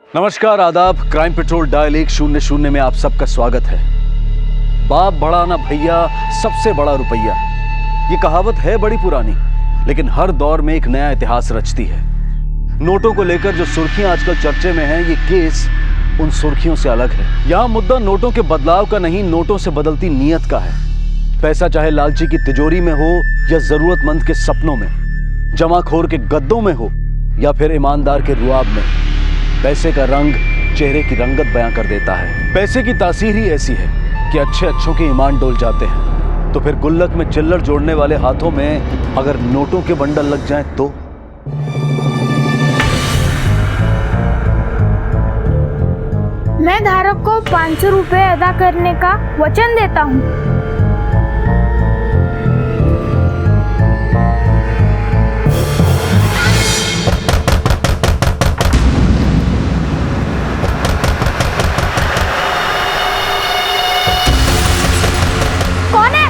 नमस्कार, आदाब। Crime petrol dial 100 में आप सबका स्वागत है। बाप बड़ा ना भैया, सबसे बड़ा रुपया। ये कहावत है बड़ी पुरानी, लेकिन हर दौर में एक नया इतिहास रचती है। नोटों को लेकर जो सुर्खियां आजकल चर्चे में हैं, ये केस उन सुर्खियों से अलग है। यहाँ मुद्दा नोटों के बदलाव का नहीं, नोटों से बदलती नीयत का है। पैसा चाहे लालची की तिजोरी में हो या जरूरतमंद के सपनों में, जमाखोर के गद्दों में हो या फिर ईमानदार के रुआब में, पैसे का रंग चेहरे की रंगत बयां कर देता है। पैसे की तासीर ही ऐसी है कि अच्छे अच्छों के ईमान डोल जाते हैं। तो फिर गुल्लक में चिल्लर जोड़ने वाले हाथों में अगर नोटों के बंडल लग जाएं तो? मैं धारक को 500 रुपए अदा करने का वचन देता हूँ। कौन है?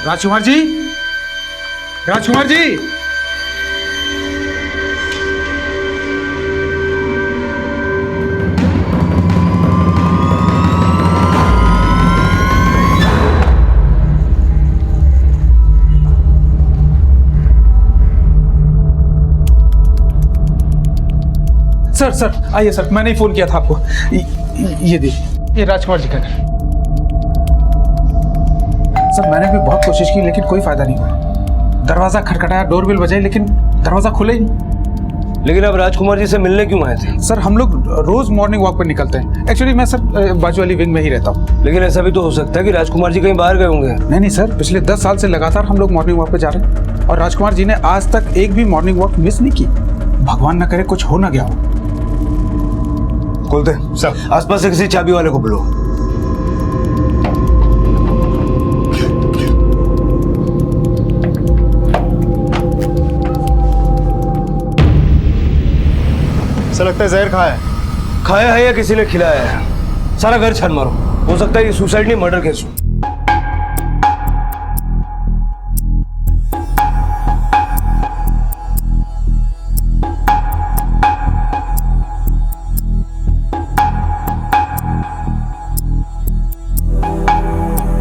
राजकुमार जी, राजकुमार जी, सर आइए सर, मैंने ही फोन किया था आपको। ये देखिए, ये राजकुमार जी का घर। सर मैंने भी बहुत कोशिश की लेकिन कोई फायदा नहीं हुआ। दरवाजा खटखटाया, डोरबेल बजाई, लेकिन दरवाजा खुले ही नहीं। लेकिन अब राजकुमार जी से मिलने क्यों आए थे? सर हम लोग रोज मॉर्निंग वॉक पर निकलते हैं। एक्चुअली मैं सर बाजू वाली विंग में ही रहता हूँ। लेकिन ऐसा भी तो हो सकता है कि राजकुमार जी कहीं बाहर गए होंगे। नहीं सर, पिछले 10 साल से लगातार हम लोग मॉर्निंग वॉक पे जा रहे हैं और राजकुमार जी ने आज तक एक भी मॉर्निंग वॉक मिस नहीं की। भगवान न करे कुछ हो ना गया हो। खोलते सर, आसपास से किसी चाबी वाले को बुलाओ। सर लगता है जहर खाया है। खाया है या किसी ने खिलाया है? सारा घर छान मारो। हो सकता है ये सुसाइड नहीं, मर्डर केस हो।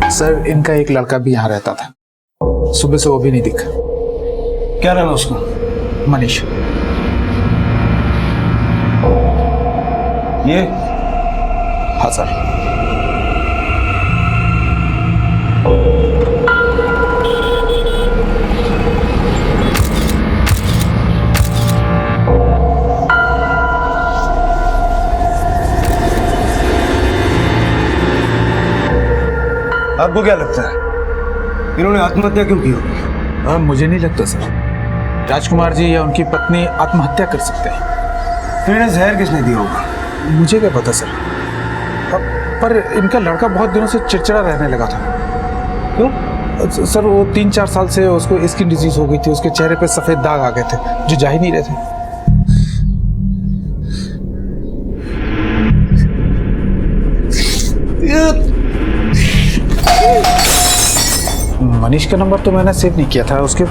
सर इनका एक लड़का भी यहाँ रहता था, सुबह से वो भी नहीं दिखा। क्या नाम है उसका? मनीष। ये? हाँ सर। आपको क्या लगता है इन्होंने आत्महत्या क्यों की होगी? मुझे नहीं लगता सर राजकुमार जी या उनकी पत्नी आत्महत्या कर सकते हैं। फिर इन्हें जहर किसने दिया होगा? मुझे क्या पता सर। पर इनका लड़का बहुत दिनों से चिड़चिड़ा रहने लगा था। क्यों? सर वो 3-4 साल से उसको स्किन डिजीज हो गई थी। उसके चेहरे पे सफेद दाग आ गए थे जो जा ही नहीं रहे थे। मनीष का नंबर तो मैंने सेव नहीं किया था, उसके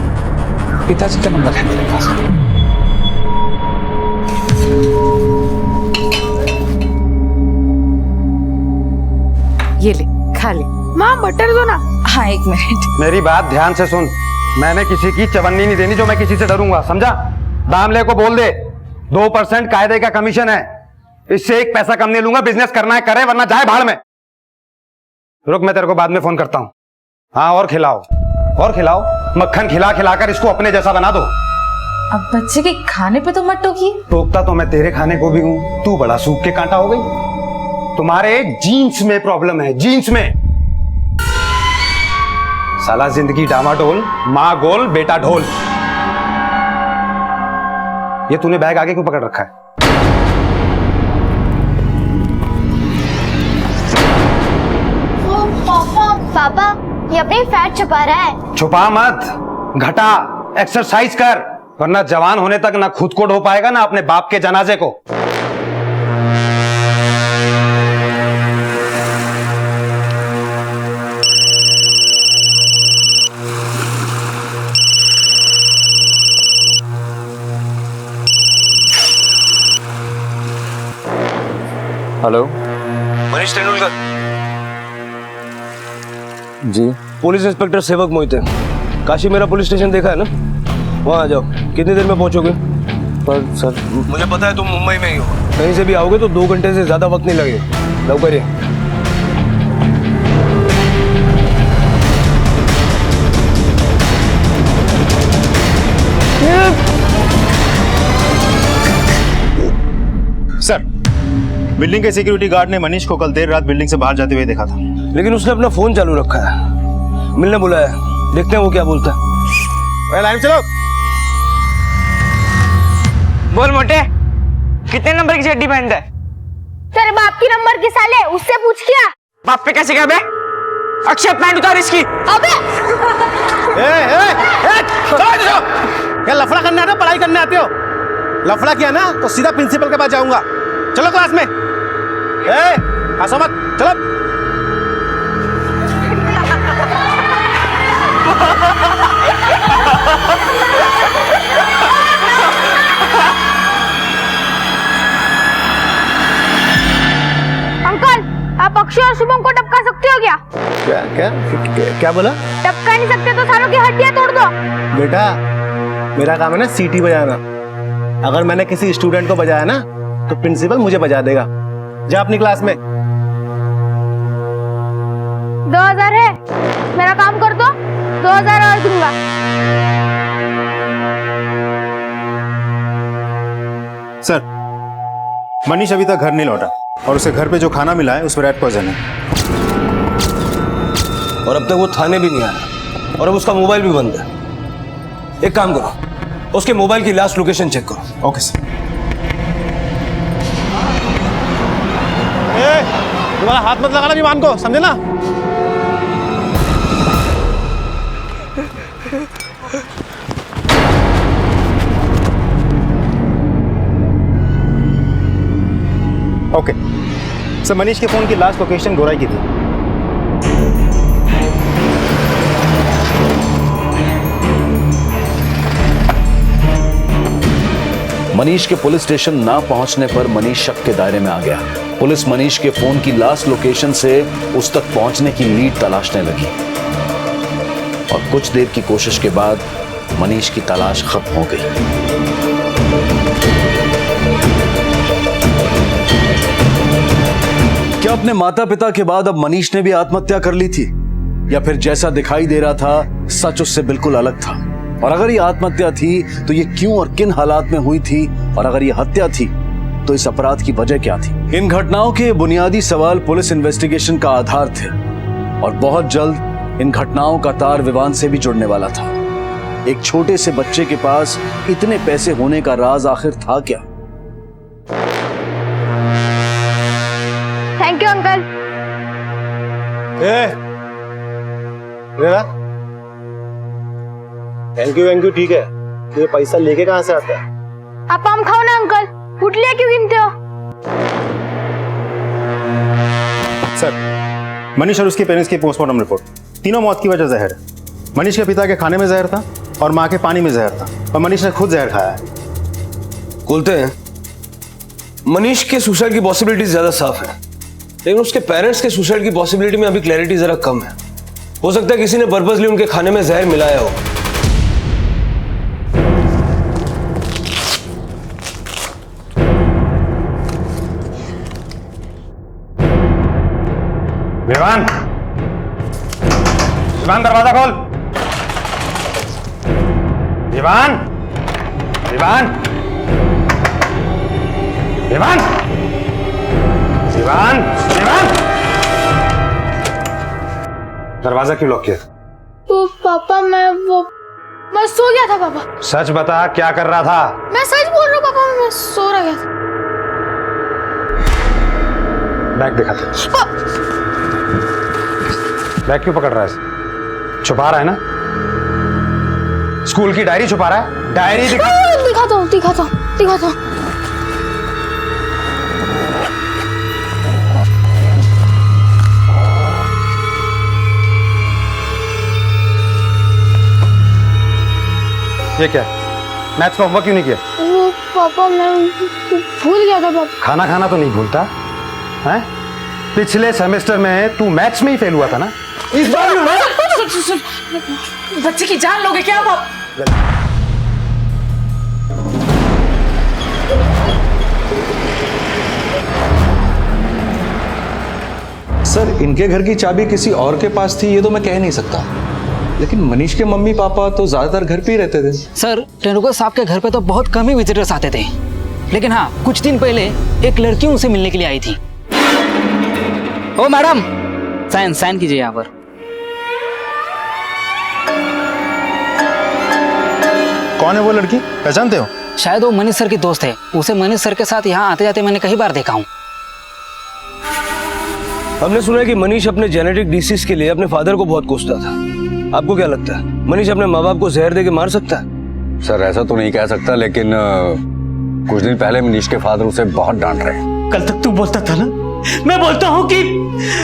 पिताजी का नंबर है मेरे पास। ये ले, खा ले। माँ बटर दो ना। हाँ 1 मिनट। मेरी बात ध्यान से सुन। मैंने किसी की चवन्नी नहीं देनी जो मैं किसी से डरूंगा, समझा? दामले को बोल दे 2% कायदे का कमीशन है। इससे 1 पैसा कम नहीं लूंगा। बिजनेस करना है करे, वरना जाए भाड़ में। रुक, मैं तेरे को बाद में फोन करता हूँ। हाँ, और खिलाओ और खिलाओ। मक्खन खिला खिलाकर इसको अपने जैसा बना दो। अब बच्चे के खाने पे तो मत टोकिए। टोकता तो मैं तेरे खाने को भी हूं। तू बड़ा सूख के कांटा हो गई। तुम्हारे जीन्स में प्रॉब्लम है, जीन्स में। साला जिंदगी डामाडोल, माँ गोल बेटा ढोल। ये तूने बैग आगे क्यों पकड़ रखा है? पापा ये अपनी फैट छुपा रहा है। छुपा मत, घटा, एक्सरसाइज कर, वरना जवान होने तक ना खुद को ढो पाएगा ना अपने बाप के जनाजे को। हेलो मनीष तेंदुलकर, जी। पुलिस इंस्पेक्टर सेवक मोहित है। काशी मेरा पुलिस स्टेशन देखा है ना, वहाँ आ जाओ। कितनी देर में पहुंचोगे? पर सर, मुझे पता है तुम मुंबई में ही हो, कहीं से भी आओगे तो 2 घंटे से ज्यादा वक्त नहीं लगेगा। लव करिए। सर, बिल्डिंग के सिक्योरिटी गार्ड ने मनीष को कल देर रात बिल्डिंग से बाहर जाते हुए देखा था। लेकिन उसने अपना फोन चालू रखा है। मिलने बुलाया, देखते हैं वो क्या बोलता है। लाइन चलो। बोल मोटे, कितने नंबर की चड्डी पहनता है? तेरे बाप की नंबर की साले, उससे पूछ क्या? बाप पे कैसे क्या बे? अक्षय पैंट उतार इसकी। अबे क्या लफड़ा करने आते हो, पढ़ाई करने आते हो? लफड़ा किया ना तो सीधा प्रिंसिपल के पास जाऊंगा। चलो क्लास में। हंसो मत, चलो। अंकल, आप अक्षय और शुभम को टपका सकते हो क्या? क्या बोला? टपका नहीं सकते तो सारों की हड्डियां तोड़ दो। बेटा, मेरा काम है ना सीटी बजाना। अगर मैंने किसी स्टूडेंट को बजाया ना तो प्रिंसिपल मुझे बजा देगा। जा अपनी क्लास में। 2000 है, मेरा काम कर दो, 2000 और दूंगा। सर, मनीष अभी तक घर नहीं लौटा और उसे घर पे जो खाना मिला है उस पर रैट पॉइजन है। और अब तक वो थाने भी नहीं आया और अब उसका मोबाइल भी बंद है। एक काम करो, उसके मोबाइल की लास्ट लोकेशन चेक करो। Okay sir. तुम्हारा हाथ मत लगाना विमान को, समझे ना? ओके सर, मनीष के फोन की लास्ट लोकेशन गोराई की थी। मनीष के पुलिस स्टेशन ना पहुंचने पर मनीष शक के दायरे में आ गया। पुलिस मनीष के फोन की लास्ट लोकेशन से उस तक पहुंचने की लीड तलाशने लगी और कुछ देर की कोशिश के बाद मनीष की तलाश खत्म हो गई। क्या अपने माता पिता के बाद अब मनीष ने भी आत्महत्या कर ली थी, या फिर जैसा दिखाई दे रहा था सच उससे बिल्कुल अलग था? और अगर ये आत्महत्या थी तो ये क्यों और किन हालात में हुई थी, और अगर ये हत्या थी तो इस अपराध की वजह क्या थी? इन घटनाओं के बुनियादी सवाल पुलिस इन्वेस्टिगेशन का आधार थे और बहुत जल्द इन घटनाओं का तार विवान से भी जुड़ने वाला था। एक छोटे से बच्चे के पास इतने पैसे होने का राज आखिर था क्या? Thank you uncle. Thank you ठीक है, तो ये पैसा लेके कहाँ से आता है? आप आम खाओ ना अंकल, पुटलियां क्यों गिनते हो? सर, मनीष और उसके पेरेंट्स की पोस्टमार्टम रिपोर्ट, तीनों मौत की वजह जहर है। मनीष के पिता के खाने में जहर था और माँ के पानी में जहर था और मनीष ने खुद जहर खाया है। बोलते हैं मनीष के सुसाइड की पॉसिबिलिटी ज्यादा साफ है, लेकिन उसके पेरेंट्स के सुसाइड की पॉसिबिलिटी में अभी क्लैरिटी जरा कम है। हो सकता है किसी ने पर्पसली उनके खाने में जहर मिलाया हो। विवान, विवान दरवाजा खोल। विवान, विवान, विवान, विवान, विवान, दरवाजा क्यों लॉक किया? तो पापा मैं सो गया था पापा। सच बता, क्या कर रहा था? मैं सच बोल रहा हूँ पापा, मैं सो रहा गया था। बैग दिखाते। बैग क्यों पकड़ रहा है? छुपा रहा है ना? स्कूल की डायरी छुपा रहा है? डायरी दिखाता हूँ। ये क्या है? मैथ्स का होमवर्क क्यों नहीं किया? वो पापा मैं भूल गया था पापा। खाना खाना तो नहीं भूलता है? पिछले सेमेस्टर में तू मैथ्स में ही फेल हुआ था ना? इस बार भी हुआ? बच्चे की जान लोगे क्या आप? सर, इनके घर की चाबी किसी और के पास थी ये तो मैं कह नहीं सकता, लेकिन मनीष के मम्मी पापा तो ज्यादातर घर पे ही रहते थे। सर, टेंडुलकर साहब के घर पे तो बहुत कम ही विजिटर्स आते थे, लेकिन हाँ, कुछ दिन पहले एक लड़की उनसे मिलने के लिए आई थी। ओ मैडम, साइन कीजिए यहाँ पर। कौन है वो लड़की, पहचानते हो? शायद वो मनीष सर की दोस्त है। उसे मनीष सर के साथ यहाँ आते जाते मैंने कई बार देखा हूँ। हमने सुना है कि मनीष अपने जेनेटिक डिसीज के लिए अपने फादर को बहुत कोसता था। आपको क्या लगता है, मनीष अपने माँ बाप को जहर दे के मार सकता है? सर ऐसा तो नहीं कह सकता, लेकिन कुछ दिन पहले मनीष के फादर उसे बहुत डांट रहे। कल तक तू बोलता था ना, मैं बोलता हूँ कि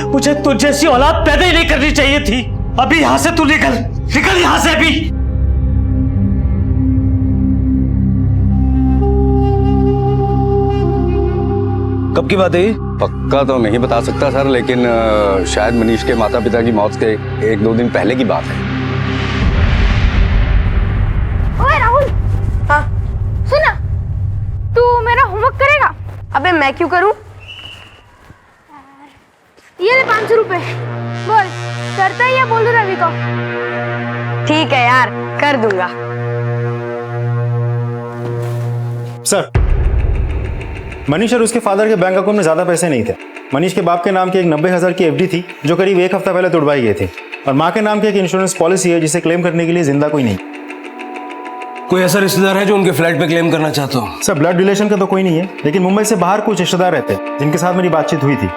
मुझे तुझ जैसी औलाद पैदा ही नहीं करनी चाहिए थी। अभी यहाँ से तू निकल यहाँ से अभी। कब की बात है ये? पक्का तो नहीं बता सकता सर, लेकिन शायद मनीष के माता पिता की मौत के 1-2 दिन पहले की बात है। ओए राहुल, हाँ सुना, तू मेरा होमवर्क करेगा? अबे मैं क्यों करूं? ये ले 500 रुपए। बोल करता है या बोलूं रवि को? ठीक है यार, कर दूंगा। सर, मनीष और उसके फादर के बैंक अकाउंट में ज्यादा पैसे नहीं थे। मनीष के बाप के नाम की एक 90,000 की एफडी थी जो करीब 1 हफ्ता पहले तोड़वाई गई थी, और माँ के नाम की एक इंश्योरेंस पॉलिसी है जिसे क्लेम करने के लिए जिंदा कोई नहीं। कोई ऐसा रिश्तेदार है जो उनके फ्लैट पे क्लेम करना चाहता हो? सर, ब्लड रिलेशन का तो कोई नहीं है, लेकिन मुंबई से बाहर कुछ रिश्तेदार रहते हैं जिनके साथ मेरी बातचीत हुई थी।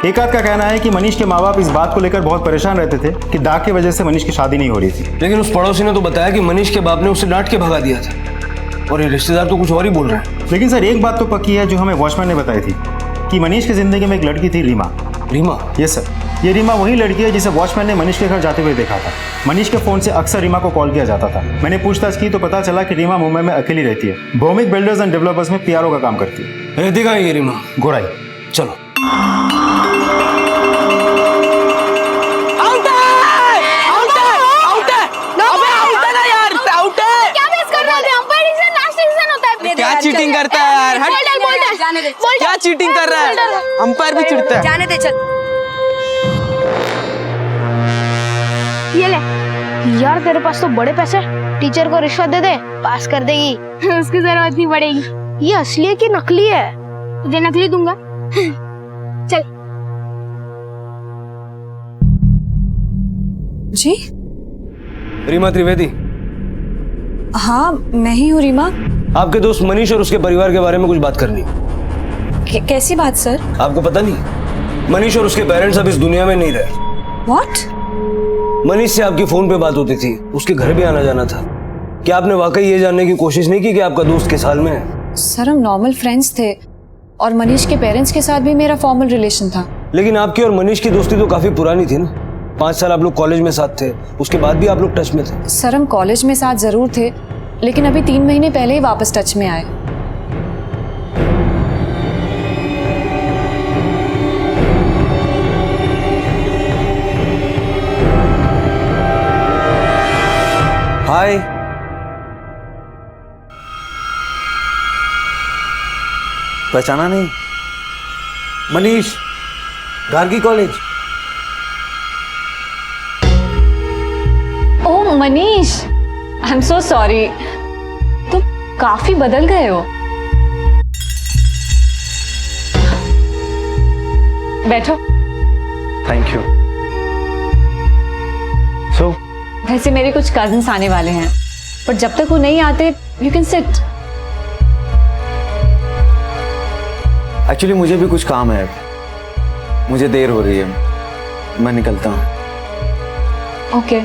एक आध का कहना है कि मनीष के माँ बाप इस बात को लेकर बहुत परेशान रहते थे कि दाग की वजह से मनीष की शादी नहीं हो रही थी। लेकिन उस पड़ोसी ने तो बताया कि मनीष के बाप ने उसे डांट के भगा दिया था, और ये रिश्तेदार तो कुछ और ही बोल रहे हैं। लेकिन सर, एक बात तो पक्की है जो हमें वॉचमैन ने बताई थी कि मनीष की जिंदगी में एक लड़की थी, रीमा। रीमा? यस सर, ये रीमा वही लड़की है जिसे वॉचमैन ने मनीष के घर जाते हुए देखा था। मनीष के फोन से अक्सर रीमा को कॉल किया जाता था। मैंने पूछताछ की तो पता चला कि रीमा मुंबई में अकेली रहती है। भौमिक बिल्डर्स एंड डेवलपर्स में पीआरओ का काम करती है। रहती कहाँ है ये रीमा? गोराई। चलो। क्या चीटिंग करता है यार? हट। क्या चीटिंग कर रहा है? अंपायर भी चिढ़ता है। जाने दे, चल। ये ले यार, तेरे पास तो बड़े पैसे, टीचर को रिश्वत दे दे, पास कर देगी। उसकी जरूरत नहीं पड़ेगी। ये असली है कि नकली है? तुझे नकली दूंगा। चल। जी रीमा त्रिवेदी? हाँ, मैं ही हूँ रीमा। आपके दोस्त मनीष और उसके परिवार के बारे में कुछ बात करनी। कैसी बात सर? आपको पता नहीं, मनीष और उसके पेरेंट्स अब इस दुनिया में नहीं रहे। व्हाट? मनीष से आपकी फोन पे बात होती थी, उसके घर भी आना जाना था। क्या आपने वाकई ये जानने की कोशिश नहीं की कि आपका दोस्त किस हाल में है? सर, हम नॉर्मल फ्रेंड्स थे और मनीष के पेरेंट्स के साथ भी मेरा फॉर्मल रिलेशन था। लेकिन आपकी और मनीष की दोस्ती तो काफी पुरानी थी ना। 5 साल आप लोग कॉलेज में साथ थे, उसके बाद भी आप लोग टच में थे। सर, हम कॉलेज में साथ जरूर थे, लेकिन अभी 3 महीने पहले ही वापस टच में आए। हाय। पहचाना नहीं? Manish, Gargi college. Oh Manish, I am so sorry, तुम काफी बदल गए हो। बैठो। Thank you. सो वैसे मेरे कुछ कजिन्स आने वाले हैं, पर जब तक वो नहीं आते यू कैन सिट। एक्चुअली मुझे भी कुछ काम है, मुझे देर हो रही है, मैं निकलता हूँ। ओके।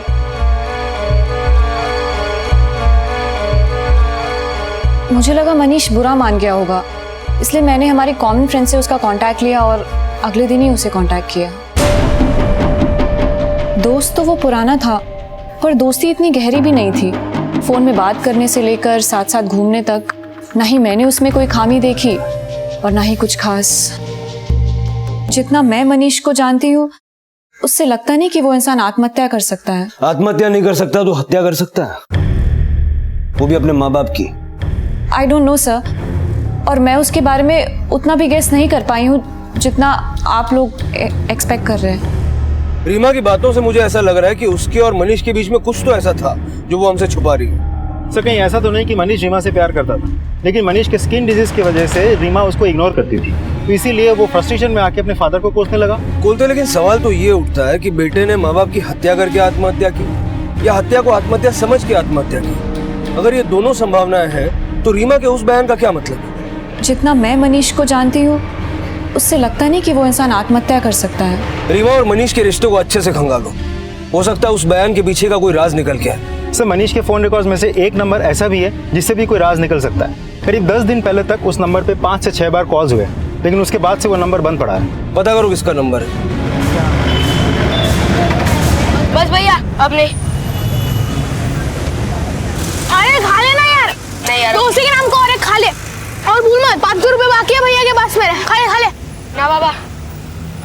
मुझे लगा मनीष बुरा मान गया होगा, इसलिए मैंने हमारी कॉमन फ्रेंड से उसका कांटेक्ट लिया और अगले दिन ही उसे कांटेक्ट किया। दोस्त तो वो पुराना था, पर दोस्ती इतनी गहरी भी नहीं थी। फोन में बात करने से लेकर साथ साथ घूमने तक, ना ही मैंने उसमें कोई खामी देखी और ना ही कुछ खास। जितना मैं मनीष को जानती हूँ, उससे लगता नहीं कि वो इंसान आत्महत्या कर सकता है। आत्महत्या नहीं कर सकता तो हत्या कर सकता है, वो भी अपने माँ बाप की। आई डोंट नो सर, और मैं उसके बारे में उतना भी गेस नहीं कर पाई हूँ जितना आप लोग एक्सपेक्ट कर रहे हैं। रीमा की बातों से मुझे ऐसा लग रहा है कि उसके और मनीष के बीच में कुछ तो ऐसा था जो वो हमसे छुपा रही है। सर कहीं ऐसा तो नहीं कि मनीष रीमा से प्यार करता था, लेकिन मनीष के स्किन डिजीज की वजह से रीमा उसको इग्नोर करती थी, तो इसीलिए वो फ्रस्ट्रेशन में आके अपने फादर को कोसने लगा। बोलते, लेकिन सवाल तो ये उठता है कि बेटे ने माँ बाप की हत्या करके आत्महत्या की या हत्या को आत्महत्या समझ के आत्महत्या की। अगर ये दोनों संभावनाएं हैं तो रीमा के उस बयान का क्या मतलब है? जितना मैं मनीष को जानती हूँ, उससे लगता नहीं कि वो इंसान आत्महत्या कर सकता है। रीमा और मनीष के रिश्ते को अच्छे से खंगालो, हो सकता है उस बयान के पीछे का कोई राज निकल के आए। सर मनीष के फोन रिकॉर्ड्स में से एक नंबर ऐसा भी है जिससे भी कोई राज निकल सकता है। करीब 10 दिन पहले तक उस नंबर पे 5 से 6 बार कॉल्स हुए, लेकिन उसके बाद से वो नंबर बंद पड़ा है। पता करो किसका नंबर है। बस भैया अब नहीं। अरे खा लेना यार। नहीं यार, तो उसी के नाम को और एक खा ले, और भूल मत 500 रुपए बाकी है भैया के पास मेरे। खा ले खा ले ना बाबा,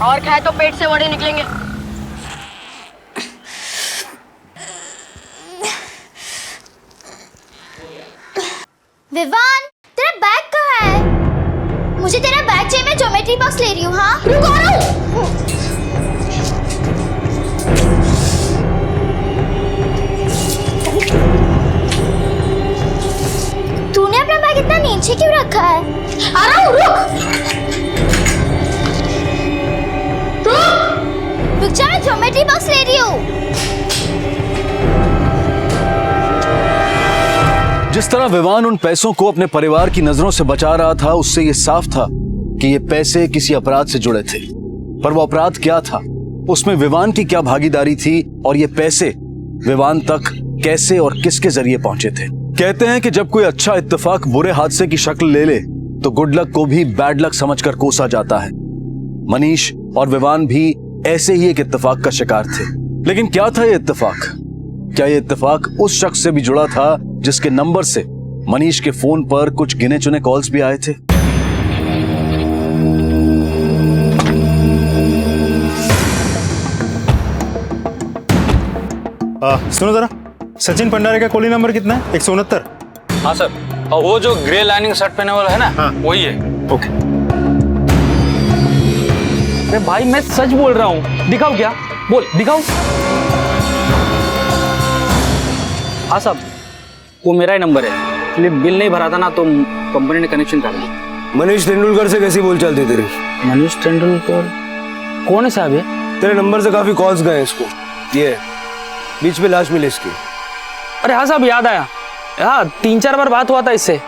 और खाए तो पेट से बड़े निकलेंगे। विवान, तेरा बैग कहाँ है? मुझे तेरा बैग चाहिए, मैं ज्योमेट्री बॉक्स ले रही हूँ। हाँ रुक, आ रहा हूँ। तूने अपना बैग इतना नीचे क्यों रखा है? आ रहा हूँ, रुक जा, मैं ज्योमेट्री बॉक्स ले रही हूँ। जिस तरह विवान उन पैसों को अपने परिवार की नजरों से बचा रहा था, उससे ये साफ था कि ये पैसे किसी अपराध से जुड़े थे। पर वो अपराध क्या था, उसमें विवान की क्या भागीदारी थी, और ये पैसे विवान तक कैसे और किसके जरिए पहुंचे थे। कहते हैं कि जब कोई अच्छा इत्तेफाक बुरे हादसे की शक्ल ले ले तो गुड लक को भी बैड लक समझकर कोसा जाता है। मनीष और विवान भी ऐसे ही एक इत्तेफाक का शिकार थे। लेकिन क्या था ये इत्तेफाक? क्या ये इत्तेफाक उस शख्स से भी जुड़ा था जिसके नंबर से मनीष के फोन पर कुछ गिने चुने कॉल्स भी आए थे? सुनो जरा, सचिन भंडारे का कॉलिंग नंबर कितना है? 169। हाँ सर, और वो जो ग्रे लाइनिंग शर्ट पहने वाला है ना, हाँ। वही है। ओके। अरे भाई मैं सच बोल रहा हूँ, दिखाओ क्या? बोल दिखाओ। हाँ साहब, वो मेरा ही नंबर है, इसलिए बिल नहीं भरा था ना तो कंपनी ने कनेक्शन कर दिया। मनीष तेंदुलकर से कैसी बोल चलती तेरी? मनीष तेंदुलकर कौन है साहब ये? तेरे नंबर से काफी कॉल्स गए इसको, ये बीच में लाश मिली इसकी। अरे हाँ साहब, याद आया। हाँ 3-4 बार बात हुआ था इससे,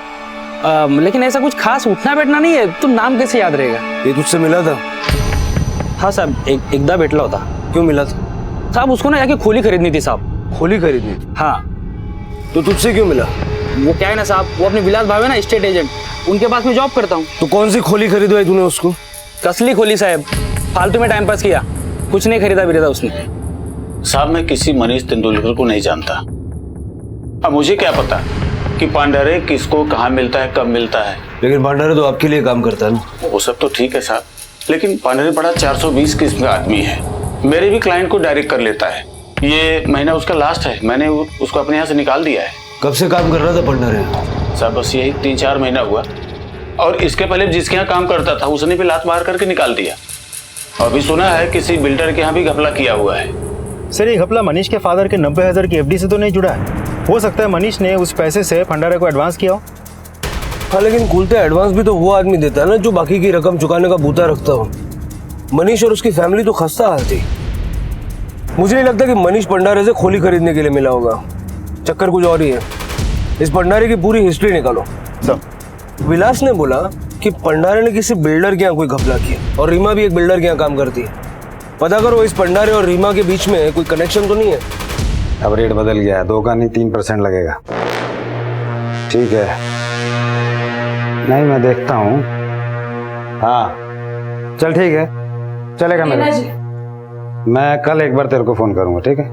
लेकिन ऐसा कुछ खास उठना बैठना नहीं है। तो नाम कैसे याद रहेगा? ये तुझसे मिला था? हाँ साहब, एकदा भेटला होता। क्यों मिला था? साहब उसको ना जाके खोली खरीदनी थी साहब। खोली खरीदनी थी? हाँ। तो तुझसे क्यों मिला? वो क्या है ना साहब, वो अपने विलास भाई है ना स्टेट एजेंट, उनके पास मैं जॉब करता हूँ। तो कौन सी खोली खरीदवाई तूने उसको? कसली खोली साहब, फालतू में टाइम पास किया, कुछ नहीं खरीदा बिरीदा उसने। साहब मैं किसी मनीष तेंदुलकर को नहीं जानता। अब मुझे क्या पता कि पांडारे किसको कहाँ मिलता है, कब मिलता है। लेकिन पांडारे तो आपके लिए काम करता है ना। वो सब तो ठीक है साहब, लेकिन पांडारे बड़ा 420 किस्म का आदमी है, मेरे भी क्लाइंट को डायरेक्ट कर लेता है। ये महीना उसका लास्ट है, मैंने उसको अपने यहाँ से निकाल दिया है। कब से काम कर रहा था पांडारे? साहब बस यही 3-4 महीना हुआ, और इसके पहले जिसके यहाँ काम करता था उसने भी लात मार करके निकाल दिया। और अभी सुना है किसी बिल्डर के यहाँ भी घपला किया हुआ है। सर ये घपला मनीष के फादर के 90,000 की एफडी से तो नहीं जुड़ा है? हो सकता है मनीष ने उस पैसे से भंडारे को एडवांस किया हो। हाँ लेकिन खुलते एडवांस भी तो वो आदमी देता है ना जो बाकी की रकम चुकाने का बूता रखता हो। मनीष और उसकी फैमिली तो खस्ता हाल थी। मुझे नहीं लगता कि मनीष भंडारे से खोली खरीदने के लिए मिला होगा। चक्कर कुछ और ही है। इस भंडारे की पूरी हिस्ट्री निकालो। विलास ने बोला कि भंडारे ने किसी बिल्डर के यहाँ कोई घपला किया और रीमा भी एक बिल्डर के यहाँ काम करती है। पता करो इस भंडारे और रीमा के बीच में कोई कनेक्शन तो नहीं है। अब रेट बदल गया है, 2 का नहीं 3% लगेगा। ठीक है, नहीं मैं देखता हूँ। हाँ चल ठीक है, चलेगा मेरा। मैं कल एक बार तेरे को फोन करूंगा, ठीक है?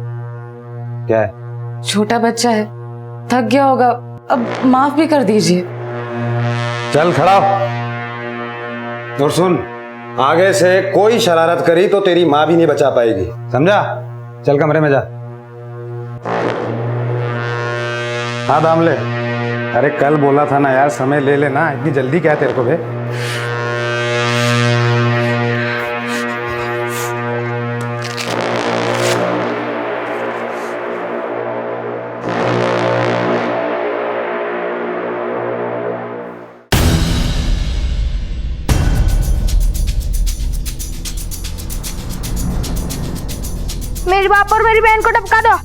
क्या है? छोटा बच्चा है, थक गया होगा, अब माफ भी कर दीजिए। चल खड़ा हो। और सुन, आगे से कोई शरारत करी तो तेरी माँ भी नहीं बचा पाएगी, समझा? चल कमरे में जा। हाँ दामले, अरे कल बोला था ना यार, समय ले लेना, इतनी जल्दी क्या है तेरे को बे? मेरे बाप और मेरी बहन को टपका दो।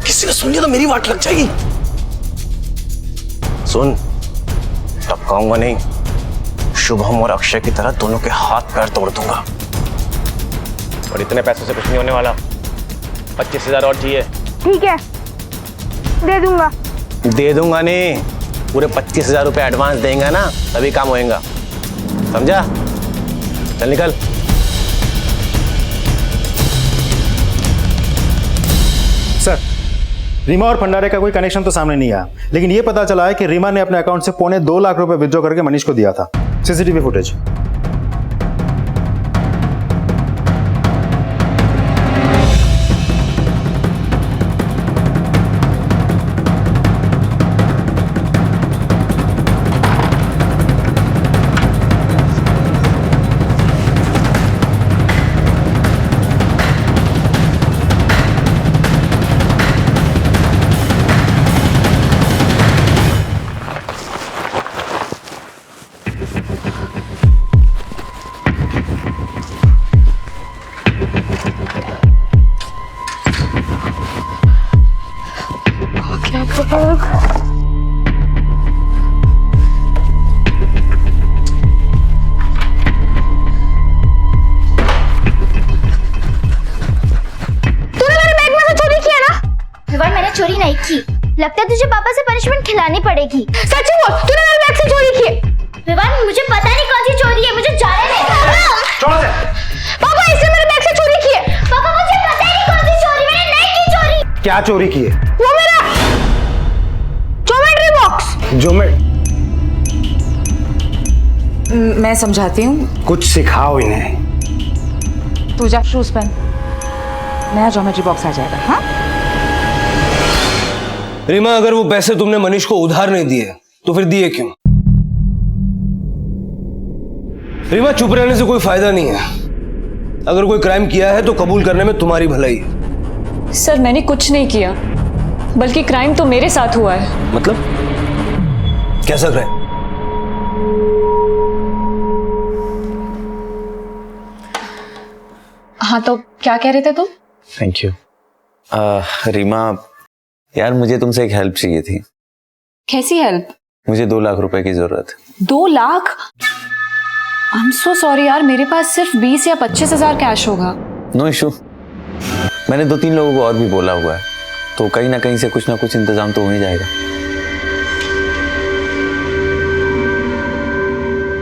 किसी ने सुन लिया तो मेरी वाट लग जाएगी। सुन, टपकाऊंगा नहीं, शुभम और अक्षय की तरह दोनों के हाथ पैर तोड़ दूंगा। और इतने पैसों से कुछ नहीं होने वाला। 25,000 और चाहिए? ठीक है, दे दूंगा। दे दूंगा नहीं, पूरे 25,000 रुपए एडवांस देंगे ना, तभी काम होएगा, समझा? चल निकल। सर, रीमा और भंडारे का कोई कनेक्शन तो सामने नहीं आया, लेकिन ये पता चला है कि रीमा ने अपने अकाउंट से 2.25 लाख रुपए विथड्रॉ करके मनीष को दिया था। CCTV footage. चोरी नहीं की, लगता है तुझे पापा से पनिशमेंट खिलानी पड़ेगी। सच बोल, तूने मेरे बैग से चोरी की है। विवान, मुझे पता नहीं कौन सी चोरी है, मुझे जाने दे। छोड़ो से। पापा इसने मेरे बैग से चोरी की है। पापा मुझे पता नहीं कौन सी चोरी, मैंने नहीं की चोरी। क्या चोरी की है? वो मेरा ज्योमेट्री बॉक्स। मैं समझाती हूँ। कुछ सिखाओ इन्हें। तू जा शूज पहन, नया ज्योमेट्री बॉक्स आ जाएगा। हाँ रीमा, अगर वो पैसे तुमने मनीष को उधार नहीं दिए तो फिर दिए क्यों? रीमा, चुप रहने से कोई फायदा नहीं है। अगर कोई क्राइम किया है तो कबूल करने में तुम्हारी भलाई है। सर, मैंने कुछ नहीं किया, बल्कि क्राइम तो मेरे साथ हुआ है। मतलब कैसा क्राइम? हाँ तो क्या कह रहे थे तुम? Thank you. रीमा यार, मुझे तुमसे एक हेल्प चाहिए थी। कैसी हेल्प? मुझे 2 लाख रुपए की जरूरत है। 2 lakh? I am so sorry यार, मेरे पास सिर्फ 20 या 25,000 कैश होगा। नो इशू, मैंने 2-3 लोगों को और भी बोला हुआ है, तो कहीं ना कहीं से कुछ ना कुछ इंतजाम तो हो ही जाएगा।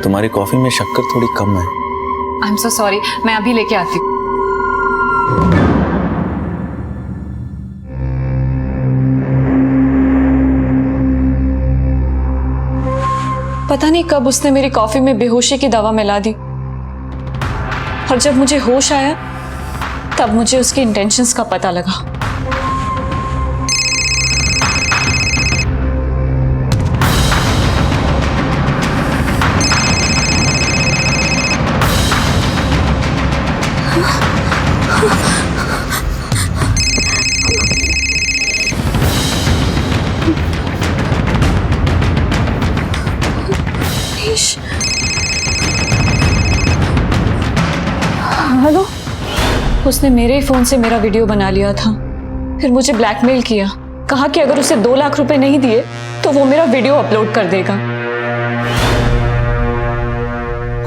तुम्हारी कॉफी में शक्कर थोड़ी कम है। आई एम सो सॉरी, मैं अभी लेके आती हूँ। पता नहीं कब उसने मेरी कॉफी में बेहोशी की दवा मिला दी, और जब मुझे होश आया तब मुझे उसकी इंटेंशंस का पता लगा। हेलो, उसने मेरे ही फोन से मेरा वीडियो बना लिया था, फिर मुझे ब्लैकमेल किया, कहा कि अगर उसे 2 लाख रुपए नहीं दिए तो वो मेरा वीडियो अपलोड कर देगा।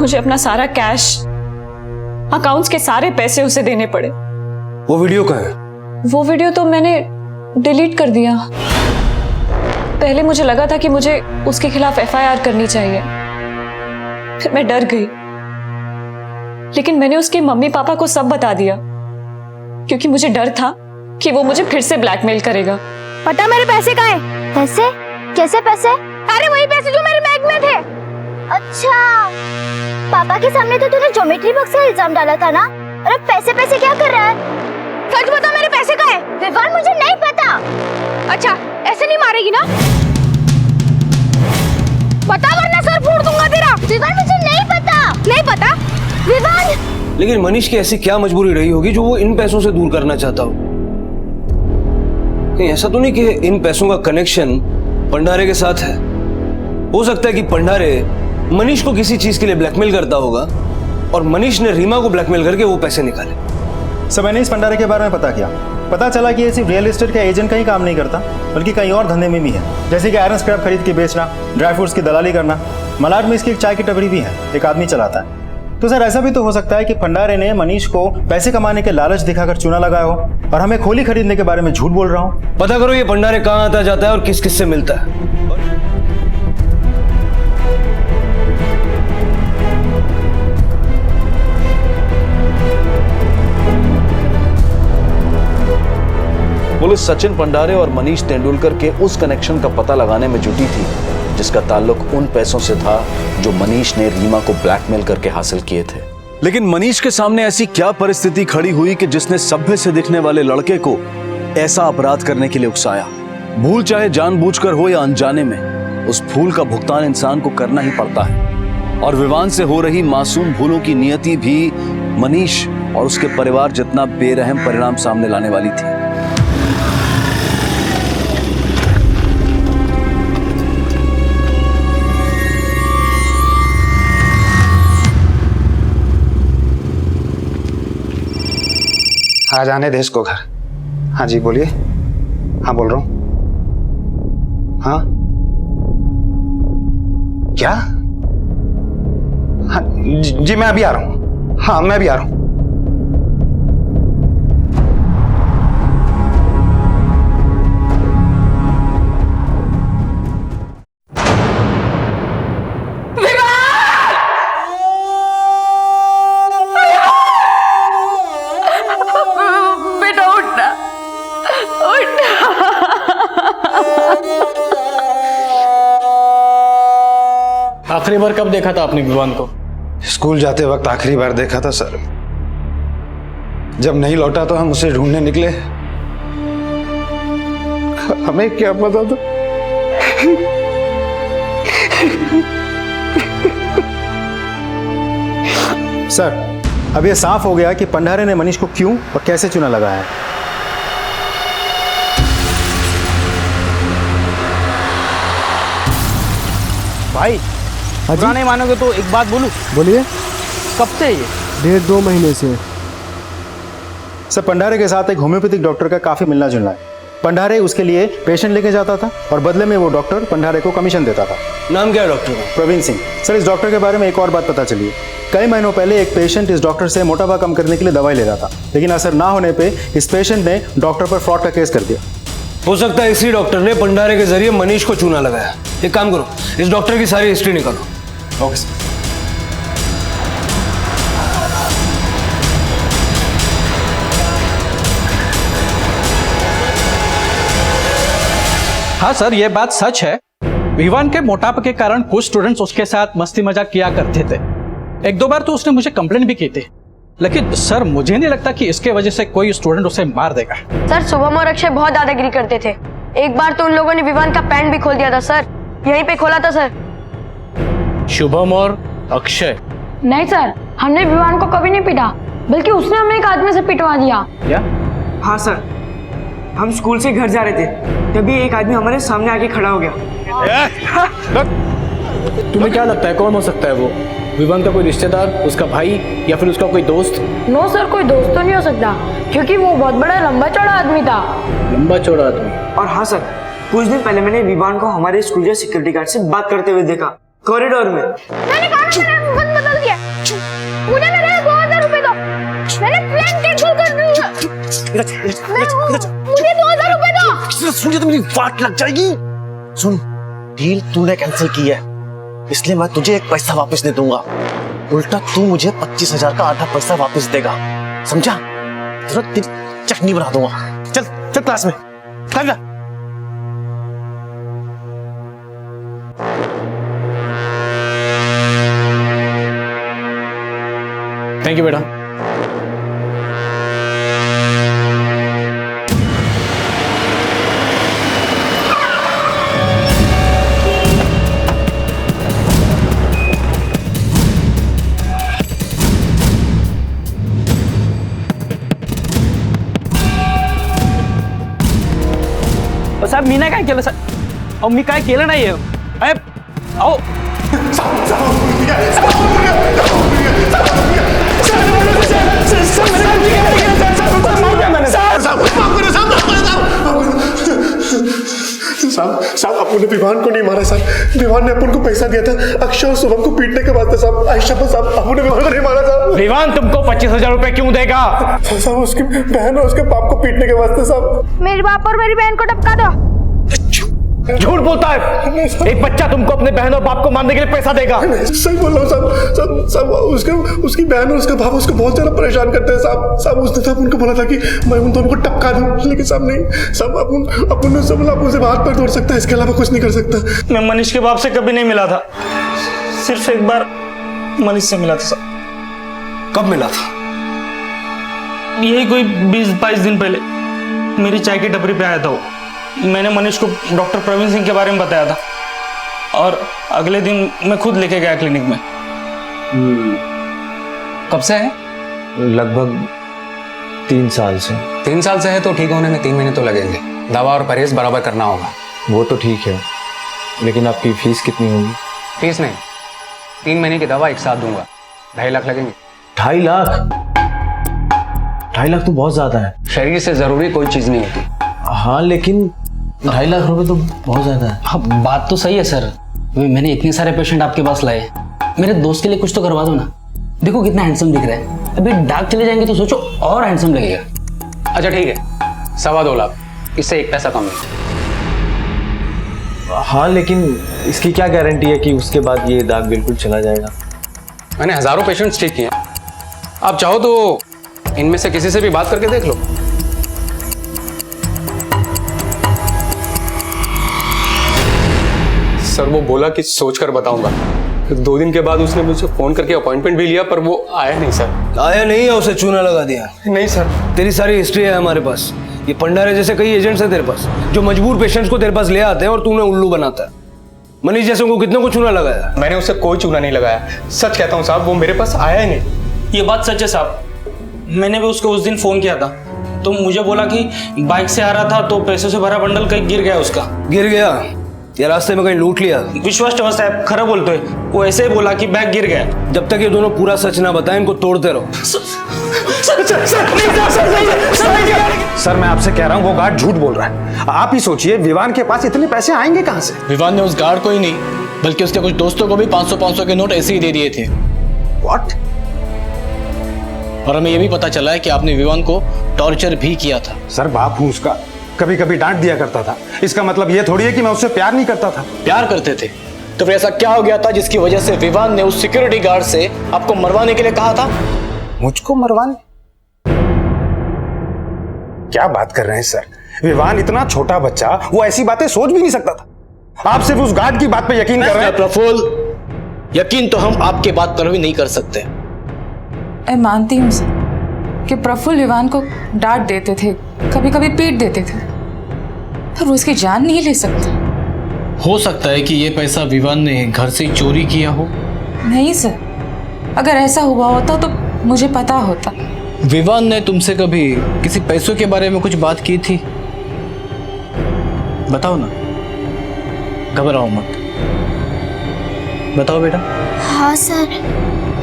मुझे अपना सारा कैश, अकाउंट्स के सारे पैसे उसे देने पड़े। वो वीडियो कहाँ है? वो वीडियो तो मैंने डिलीट कर दिया। पहले मुझे लगा था कि मुझे उसके खिलाफ FIR करनी चाहिए, फिर मैं डर गई, लेकिन मैंने उसके मम्मी पापा को सब बता दिया, क्योंकि मुझे डर था कि वो मुझे फिर से ब्लैकमेल करेगा। पता मेरे पैसे कहाँ है? पैसे? कैसे पैसे? अरे वही पैसे जो मेरे बैग में थे। अच्छा, पापा के सामने तो तूने ज्योमेट्री बॉक्स का इल्जाम डाला था ना? अरे पैसे पैसे क्या कर रहा है? सच बता, मेरे पैसे कहाँ है? विवान, मुझे नहीं पता। अच्छा, ऐसे नहीं मारेगी ना? बता वरना सर फोड़ दूंगा तेरा। विवान, मुझे नहीं पता। नहीं पता? विवान, लेकिन मनीष की ऐसी क्या मजबूरी रही होगी जो वो इन पैसों से दूर करना चाहता हो? कहीं ऐसा तो नहीं कि इन पैसों का कनेक्शन भंडारे के साथ है? हो सकता है कि भंडारे मनीष को किसी चीज के लिए ब्लैकमेल करता होगा और मनीष ने रीमा को ब्लैकमेल करके वो पैसे निकाले। सर, मैंने इस भंडारे के बारे में पता किया। पता चला कि ये सिर्फ रियल एस्टेट का एजेंट का ही काम नहीं करता, बल्कि कई और धंधे में भी है, जैसे कि आयरन स्क्रैप खरीद के बेचना, ड्राई फ्रूट्स की दलाली करना। मलाड में इसकी एक चाय की टपरी भी है, एक आदमी चलाता है। तो सर, ऐसा भी तो हो सकता है कि भंडारे ने मनीष को पैसे कमाने के लालच दिखाकर चूना लगाया हो और हमें खोली खरीदने के बारे में झूठ बोल रहा हो। पता करो ये भंडारे कहाँ आता जाता है और किस किस से मिलता है। पुलिस सचिन भंडारे और मनीष तेंदुलकर के उस कनेक्शन का पता लगाने में जुटी थी जिसका ताल्लुक उन पैसों से था जो मनीष ने रीमा को ब्लैकमेल करके हासिल किए थे। लेकिन मनीष के सामने ऐसी क्या परिस्थिति खड़ी हुई कि जिसने सभ्य से दिखने वाले लड़के को ऐसा अपराध करने के लिए उकसाया? भूल चाहे जानबूझकर हो या अनजाने में, उस भूल का भुगतान इंसान को करना ही पड़ता है। और विवान से हो रही मासूम भूलों की नियति भी मनीष और उसके परिवार जितना बेरहम परिणाम सामने लाने वाली थी। आ जाने दे इसको घर। हाँ जी, बोलिए। हाँ, बोल रहा हूँ। हाँ, क्या? हाँ जी, मैं अभी आ रहा हूँ। हाँ, मैं अभी आ रहा हूँ। आखिरी बार कब देखा था आपने विवान को? स्कूल जाते वक्त आखिरी बार देखा था सर। जब नहीं लौटा तो हम उसे ढूंढने निकले। हमें क्या पता था। सर, अब यह साफ हो गया कि भंडारे ने मनीष को क्यों और कैसे चूना लगाया है। भाई, बुरा नहीं मानोगे तो एक बात बोलूं? बोलिए। कब से ये? 1.5-2 महीने से। सर, भंडारे के साथ एक होम्योपैथिक डॉक्टर का काफी मिलना जुलना है। भंडारे उसके लिए पेशेंट लेके जाता था और बदले में वो डॉक्टर भंडारे को कमीशन देता था। नाम क्या है डॉक्टर का? प्रवीण सिंह। सर, इस डॉक्टर के बारे में एक और बात पता चली है। कई महीनों पहले एक पेशेंट इस डॉक्टर से मोटापा कम करने के लिए दवाई ले रहा था, लेकिन असर ना होने पे इस पेशेंट ने डॉक्टर पर फ्रॉड का केस कर दिया। हो सकता है इसी डॉक्टर ने भंडारे के जरिए मनीष को चूना लगाया। एक काम करो, इस डॉक्टर की सारी हिस्ट्री निकालो। Okay sir. हाँ सर, ये बात सच है। विवान के मोटापे के कारण कुछ स्टूडेंट्स उसके साथ मस्ती मजाक किया करते थे। 1-2 बार तो उसने मुझे कंप्लेंट भी की थी, लेकिन सर मुझे नहीं लगता कि इसके वजह से कोई स्टूडेंट उसे मार देगा। सर, शुभम और अक्षय बहुत दादागिरी करते थे। एक बार तो उन लोगों ने विवान का पैंट भी खोल दिया था सर। यहीं पे खोला था सर। शुभम और अक्षय? नहीं सर, हमने विवान को कभी नहीं पीटा, बल्कि उसने हमें एक आदमी से पिटवा दिया। क्या? हाँ सर, हम स्कूल से घर जा रहे थे, तभी एक आदमी हमारे सामने आके खड़ा हो गया। तुम्हें क्या लगता है कौन हो सकता है वो? विवान का कोई रिश्तेदार, उसका भाई या फिर उसका कोई दोस्त? नो सर, कोई दोस्त तो नहीं हो सकता क्योंकि वो बहुत बड़ा लंबा चौड़ा आदमी था। लंबा चौड़ा आदमी? और हाँ सर, कुछ दिन पहले मैंने विवान को हमारे स्कूल के सिक्योरिटी गार्ड से बात करते हुए देखा, कॉरिडोर में। मैंने कहा ना, मैंने मन बदल दिया। मुझे मेरे 2000 रुपए दो, मैंने प्लान कैंसिल कर दिया। मुझे 2000 रुपए दो। सुनिए तो मेरी वाट लग जाएगी। सुन, डील तूने कैंसिल की है, इसलिए मैं तुझे 1 पैसा वापस नहीं दूंगा। उल्टा तू मुझे 25,000 का आधा पैसा वापस देगा, समझा? तुरंत तेरी चटनी बना दूंगा। चल चल क्लास में, चल जा। थैंक यू बेटा। साहब मी नाही काय केलं साहेब, अहो मी काय केलं नाहीये. अहो साहब अपन ने विवान को नहीं मारा साहब, विवान ने अपन को पैसा दिया था अक्षय और शुभम को पीटने के वास्ते साहब। आयशा साहब, अपन ने विवान को नहीं मारा साहब। विवान तुमको 25,000 रुपए क्यों देगा? साहब उसकी बहन और उसके बाप को पीटने के वास्ते साहब। मेरे बाप और मेरी बहन को टपका दो। झूठ बोलता है, एक बच्चा तुमको अपने बहन और बाप को मारने के लिए पैसा देगा? सही बोल रहा हूँ साहब। साहब उसकी बहन और उसका बाप उसको बहुत ज्यादा परेशान करते हैं साहब। साहब उसने साहब उनको बोला था कि मैं उन दोनों को टपका दूं, लेकिन साहब नहीं साहब, अपन सब अपन से हाथ पैर तोड़ सकता है, इसके अलावा कुछ नहीं कर सकता। मैं मनीष के बाप से कभी नहीं मिला था, सिर्फ एक बार मनीष से मिला था साहब। कब मिला था? यही कोई 20-22 दिन पहले मेरी चाय की टपरी पे आया था वो। मैंने मनीष को डॉक्टर प्रवीण सिंह के बारे में बताया था और अगले दिन मैं खुद लेके गया क्लिनिक में। कब से है? लगभग 3 साल से। 3 साल से है तो ठीक होने में 3 महीने तो लगेंगे। दवा और परहेज बराबर करना होगा। वो तो ठीक है, लेकिन आपकी फीस कितनी होगी? फीस नहीं, 3 महीने की दवा एक साथ दूंगा, 2.5 लाख लगेंगे। 2.5 लाख? 2.5 लाख तो बहुत ज्यादा है। शरीर से जरूरी कोई चीज नहीं होती। हाँ लेकिन 2.5 लाख रुपए तो बहुत ज्यादा है। हाँ बात तो सही है सर, मैंने इतने सारे पेशेंट आपके पास लाए, मेरे दोस्त के लिए कुछ तो करवा दो ना। देखो कितना हैंडसम दिख रहा है, अभी डाक चले जाएंगे तो सोचो और हैंडसम लगेगा। अच्छा ठीक है, 2.25 लाख, इससे 1 पैसा कम नहीं। हाँ लेकिन इसकी क्या गारंटी है कि उसके बाद ये दाग बिल्कुल चला जाएगा? मैंने हजारों पेशेंट्स ठीक किए, आप चाहो तो इनमें से किसी से भी बात करके देख लो। सर वो बोला कि सोचकर बताऊंगा। 2 दिन के बाद उसने मुझे फोन करके अपॉइंटमेंट भी लिया, पर वो आया नहीं सर। आया नहीं है, उसे चूना लगा दिया? नहीं सर। तेरी सारी हिस्ट्री है हमारे पास। ये पंडारे जैसे कई एजेंट्स हैं तेरे पास जो मजबूर पेशेंट्स को तेरे पास ले आते हैं और तू उन्हें उल्लू बनाता है। मनीष जैसे को कितने को चूना लगाया? मैंने उसे कोई चूना नहीं लगाया, सच कहता हूँ साहब, वो मेरे पास आया ही नहीं। ये बात सच है साहब, मैंने भी उसको उस दिन फोन किया था तो मुझे बोला कि बाइक से आ रहा था तो पैसों से भरा बंडल कहीं गिर गया उसका। गिर गया या रास्ते में कहीं लूट लिया? विश्वास ठेवा साहब, खरा बोलते है, वो ऐसे ही बोला कि बैग गिर गया। जब तक ये दोनों पूरा सच ना बताएं इनको तोड़ते रहो। सर मैं आपसे कह रहा हूँ वो गार्ड झूठ बोल रहा है। आप ही सोचिए विवान के पास इतने पैसे आएंगे कहाँ से? विवान ने उस गार्ड को ही नहीं बल्कि उसके कुछ दोस्तों को भी 500-500 के नोट ऐसे ही दे दिए थे। What? और हमें यह भी पता चला है कि आपने विवान को टॉर्चर भी किया था। सर बाप हूँ उसका, कभी कभी डांट दिया करता था, इसका मतलब ये थोड़ी है कि मैं उससे प्यार नहीं करता था। प्यार करते थे तो फिर ऐसा क्या हो गया था जिसकी वजह से विवान ने उस सिक्योरिटी गार्ड से आपको मरवाने के लिए कहा था? मुझको मरवाने? क्या बात कर रहे हैं सर? विवान इतना छोटा बच्चा, वो ऐसी बातें सोच भी नहीं सकता था। आप सिर्फ उस गार्ड की बात पे यकीन कर रहे हैं। प्रफुल्ल, यकीन तो हम आपके बात पर भी नहीं कर सकते। मैं मानती हूँ सर कि प्रफुल्ल विवान को डांट देते थे, कभी कभी पीट देते थे, पर वो इसकी जान नहीं ले सकते। हो सकता है कि ये पैसा विवान ने घर से चोरी किया हो। नहीं सर, अगर ऐसा हुआ होता तो मुझे पता होता। विवान ने तुमसे कभी किसी पैसों के बारे में कुछ बात की थी? बताओ ना, घबराओ मत, बताओ बेटा। हाँ सर,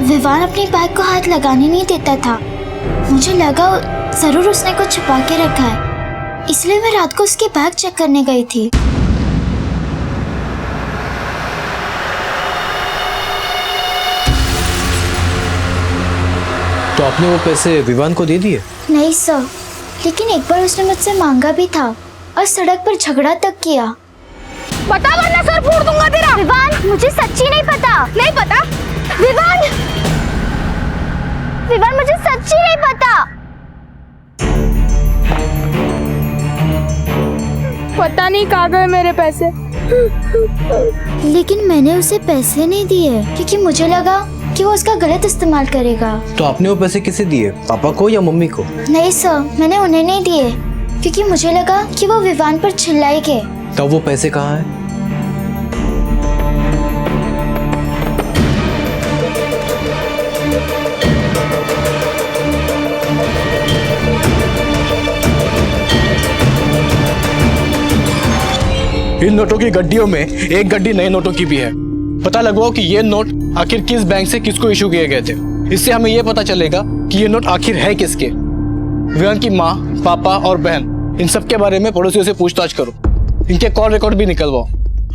विवान अपनी बैग को हाथ लगाने नहीं देता था। मुझे लगा जरूर उसने कुछ छुपा के रखा है, इसलिए मैं रात को उसकी बैग चेक करने गई थी। तो आपने वो पैसे विवान को दे दिए? नहीं सर, लेकिन एक बार उसने मुझसे मांगा भी था और सड़क पर झगड़ा तक किया। बता वरना सर फोड़ दूंगा तेरा। विवान, मुझे सच्ची नहीं पता। नहीं पता? विवान, विवान मुझे सच्ची नहीं पता। पता नहीं कहाँ गए मेरे पैसे। लेकिन मैंने उसे पैसे नहीं दिए क्योंकि मुझे लगा कि वो उसका गलत इस्तेमाल करेगा। तो आपने वो पैसे किसे दिए, पापा को या मम्मी को? नहीं सर, मैंने उन्हें नहीं दिए क्योंकि मुझे लगा कि वो विवान पर चिल्लाएंगे। तब वो पैसे कहाँ हैं? इन नोटों की गड्डियों में एक गड्डी नए नोटों की भी है। पता लगवाओ कि ये नोट आखिर किस बैंक से किसको इशू किए गए थे। इससे हमें यह पता चलेगा कि ये नोट आखिर है किसके। विवान की माँ, पापा और बहन, इन सब के बारे में पड़ोसियों से पूछताछ करो। इनके कॉल रिकॉर्ड भी निकलवाओ।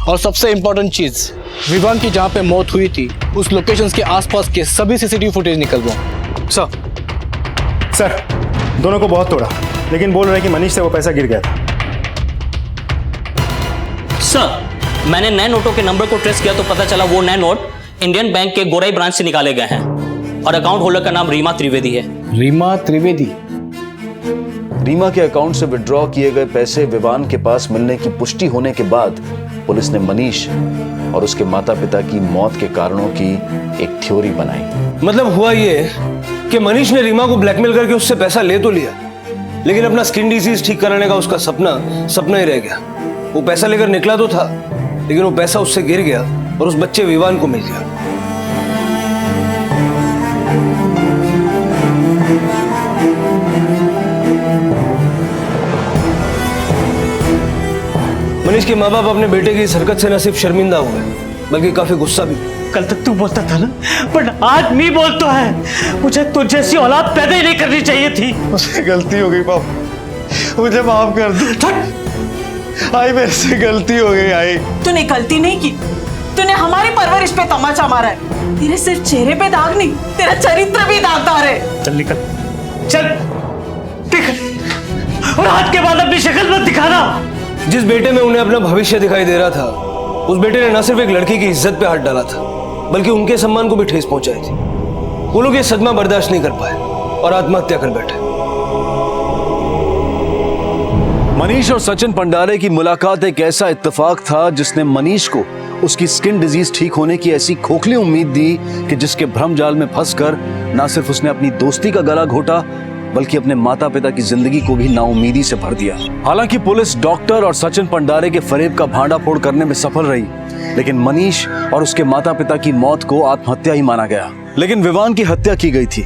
और सबसे इम्पोर्टेंट चीज, विवान की जहाँ पे मौत हुई थी उस लोकेशन के आसपास के सभी सीसीटीवी फुटेज निकलवाओ। सर, दोनों को बहुत तोड़ा, लेकिन बोल रहे कि मनीष से वो पैसा गिर गया था। सर, मैंने नए नोटों के नंबर को ट्रेस किया तो पता चला वो नए नोट इंडियन बैंक के गोराई ब्रांच से निकाले गए हैं और अकाउंट होल्डर का नाम रीमा त्रिवेदी है। रीमा त्रिवेदी? रीमा के अकाउंट से विड्रॉ किए गए पैसे विवान के पास मिलने की पुष्टि होने के बाद पुलिस ने मनीष और उसके माता पिता की मौत के कारणों की एक थ्योरी बनाई। मतलब हुआ ये कि मनीष ने रीमा को ब्लैकमेल करके उससे पैसा ले तो लिया, लेकिन अपना स्किन डिजीज ठीक कराने का उसका सपना ही रह गया। वो पैसा लेकर निकला तो था, लेकिन वो पैसा उससे गिर गया और उस बच्चे विवान को मिल गया। मनीष के माँ बाप अपने बेटे की इस हरकत से न सिर्फ शर्मिंदा हुए, बल्कि काफी गुस्सा भी। कल तक तू बोलता था ना, पर आज मी बोलता है। मुझे तुझ जैसी औलाद पैदा ही नहीं करनी चाहिए थी। मुझसे गलती हो गई पापा, मुझे माफ कर दो। आई, मेरे से गलती हो गई। आई, तूने गलती नहीं की, तूने हमारी परवरिश पे तमाचा मारा है। तेरे सिर्फ चेहरे पे दाग नहीं, तेरा चरित्र भी दागदार है। चल निकल, चल निकल, और आज के बाद अपनी शक्ल मत दिखाना। जिस बेटे में उन्हें अपना भविष्य दिखाई दे रहा था, उस बेटे ने न सिर्फ एक लड़की की इज्जत पे हाथ डाला था, बल्कि उनके सम्मान को भी ठेस पहुंचाई थी। वो लोग ये सदमा बर्दाश्त नहीं कर पाए और आत्महत्या कर बैठे। मनीष और सचिन पंडारे की मुलाकात एक ऐसा इत्तेफाक था जिसने मनीष को उसकी स्किन डिजीज ठीक होने की ऐसी खोखली उम्मीद दी कि जिसके भ्रम जाल में फंसकर ना सिर्फ उसने अपनी दोस्ती का गला घोटा, बल्कि अपने माता पिता की जिंदगी को भी नाउमीदी से भर दिया। हालांकि पुलिस डॉक्टर और सचिन पंडारे के फरेब का भांडाफोड़ करने में सफल रही, लेकिन मनीष और उसके माता पिता की मौत को आत्महत्या ही माना गया। लेकिन विवान की हत्या की गई थी,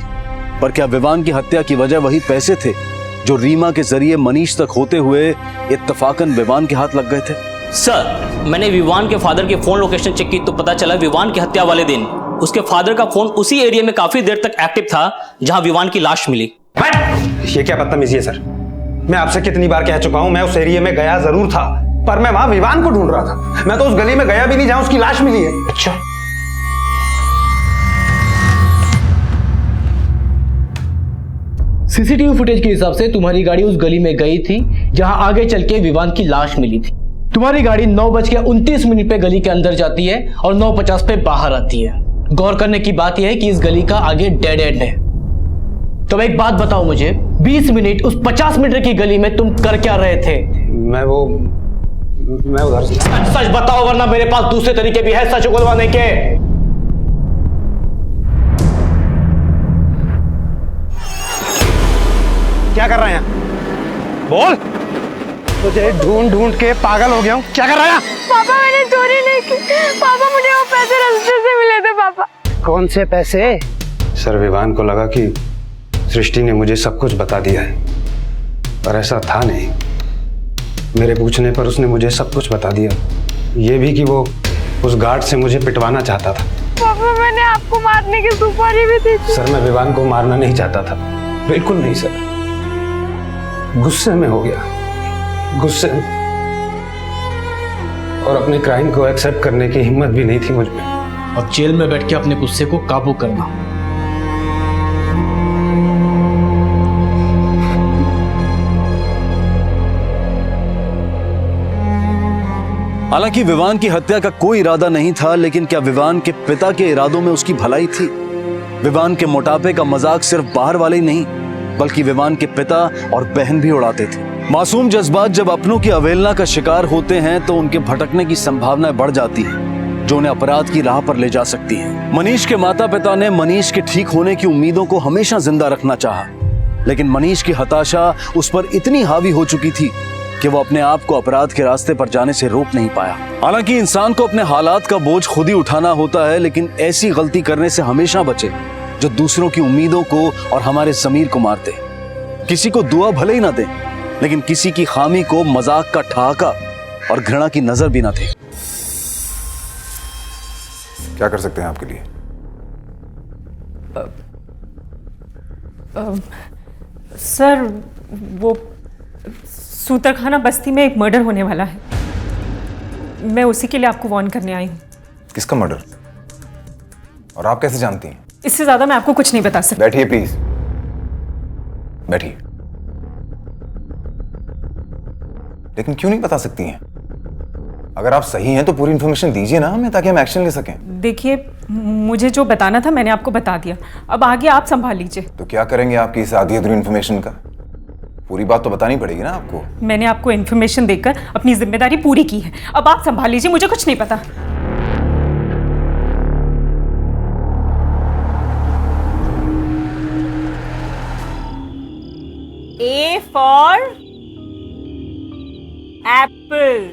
पर क्या विवान की हत्या की वजह वही पैसे थे जो रीमा के जरिए मनीष तक होते हुए इत्तफाकन विवान के हाथ लग गए थे? सर, मैंने विवान के फादर की फोन लोकेशन चेक की तो पता चला विवान की हत्या वाले दिन उसके फादर का फोन उसी एरिया में काफी देर तक एक्टिव था जहां विवान की लाश मिली। ये क्या बदतमीजी है सर? मैं आपसे कितनी बार कह चुका हूं, मैं उस एरिया में गया जरूर था, पर मैं वहां विवान को ढूंढ रहा था। मैं तो उस गली में गया भी नहीं जहां उसकी लाश मिली है। अच्छा, सीसीटीवी फुटेज के हिसाब से तुम्हारी गाड़ी उस गली में गई थी जहां आगे चल के विवान की लाश मिली थी। तुम्हारी गाड़ी 9:29 पे गली के अंदर जाती है और 9:50 पे बाहर आती है। गौर करने की बात यह है कि इस गली का आगे डेड एंड है। तो एक बात बताओ मुझे, 20 मिनट उस 50 मीटर की गली में तुम कर क्या रहे थे? मैं उधर से। सच बताओ, वरना मेरे पास दूसरे तरीके भी है सच उगलवाने के। क्या कर रहे हैं? बोल। तुझे ढूंढ ढूंढ के पागल हो गया हूँ। क्या कर रहा है? पापा, मैंने चोरी नहीं की। पापा, मुझे वो पैसे रास्ते से मिले थे। पापा, कौन से पैसे? सर, विवान को लगा कि सृष्टि ने मुझे सब कुछ बता दिया है, पर ऐसा था नहीं। मेरे पूछने पर उसने मुझे सब कुछ बता दिया, ये भी कि वो उस गार्ड से मुझे पिटवाना चाहता था। पापा मैंने आपको मारने की सुपारी भी दी थी। सर मैं विवान को मारना नहीं चाहता था, बिल्कुल नहीं सर, गुस्से में हो गया, गुस्से में, और अपने क्राइम को एक्सेप्ट करने की हिम्मत भी नहीं थी मुझ में। अब जेल में बैठ के अपने गुस्से को काबू करना। हालांकि विवान की हत्या का कोई इरादा नहीं था, लेकिन क्या विवान के पिता के इरादों में उसकी भलाई थी? विवान के मोटापे का मजाक सिर्फ बाहर वाले ही नहीं, बल्कि विवान के पिता और बहन भी उड़ाते थे। मासूम जज्बात जब अपनों की अवहेलना का शिकार होते हैं तो उनके भटकने की संभावनाएं बढ़ जाती हैं, जो उन्हें अपराध की राह पर ले जा सकती हैं। मनीष के माता पिता ने मनीष के ठीक होने की उम्मीदों को हमेशा जिंदा रखना चाहा, लेकिन मनीष की हताशा उस पर इतनी हावी हो चुकी थी कि वो अपने आप को अपराध के रास्ते पर जाने से रोक नहीं पाया। हालांकि इंसान को अपने हालात का बोझ खुद ही उठाना होता है, लेकिन ऐसी गलती करने से हमेशा बचे जो दूसरों की उम्मीदों को और हमारे ज़मीर को मारते। किसी को दुआ भले ही ना दे, लेकिन किसी की खामी को मजाक का ठहाका और घृणा की नजर भी ना दे। क्या कर सकते हैं आपके लिए? सर वो सूतरखाना बस्ती में एक मर्डर होने वाला है, मैं उसी के लिए आपको वार्न करने आई हूँ। किसका मर्डर? और आप कैसे जानती हैं? इससे ज्यादा मैं आपको कुछ नहीं बता सकती। बैठिए प्लीज, बैठिए। लेकिन क्यों नहीं बता सकती हैं? अगर आप सही हैं तो पूरी इंफॉर्मेशन दीजिए ना हमें, ताकि हम एक्शन ले सकें। देखिए मुझे जो बताना था मैंने आपको बता दिया, अब आगे आप संभाल लीजिए। तो क्या करेंगे आपकी इस आधी अधूरी इंफॉर्मेशन का? पूरी बात तो बतानी पड़ेगी ना आपको। मैंने आपको इन्फॉर्मेशन देकर अपनी जिम्मेदारी पूरी की है, अब आप संभाल लीजिए, मुझे कुछ नहीं पता। A for apple,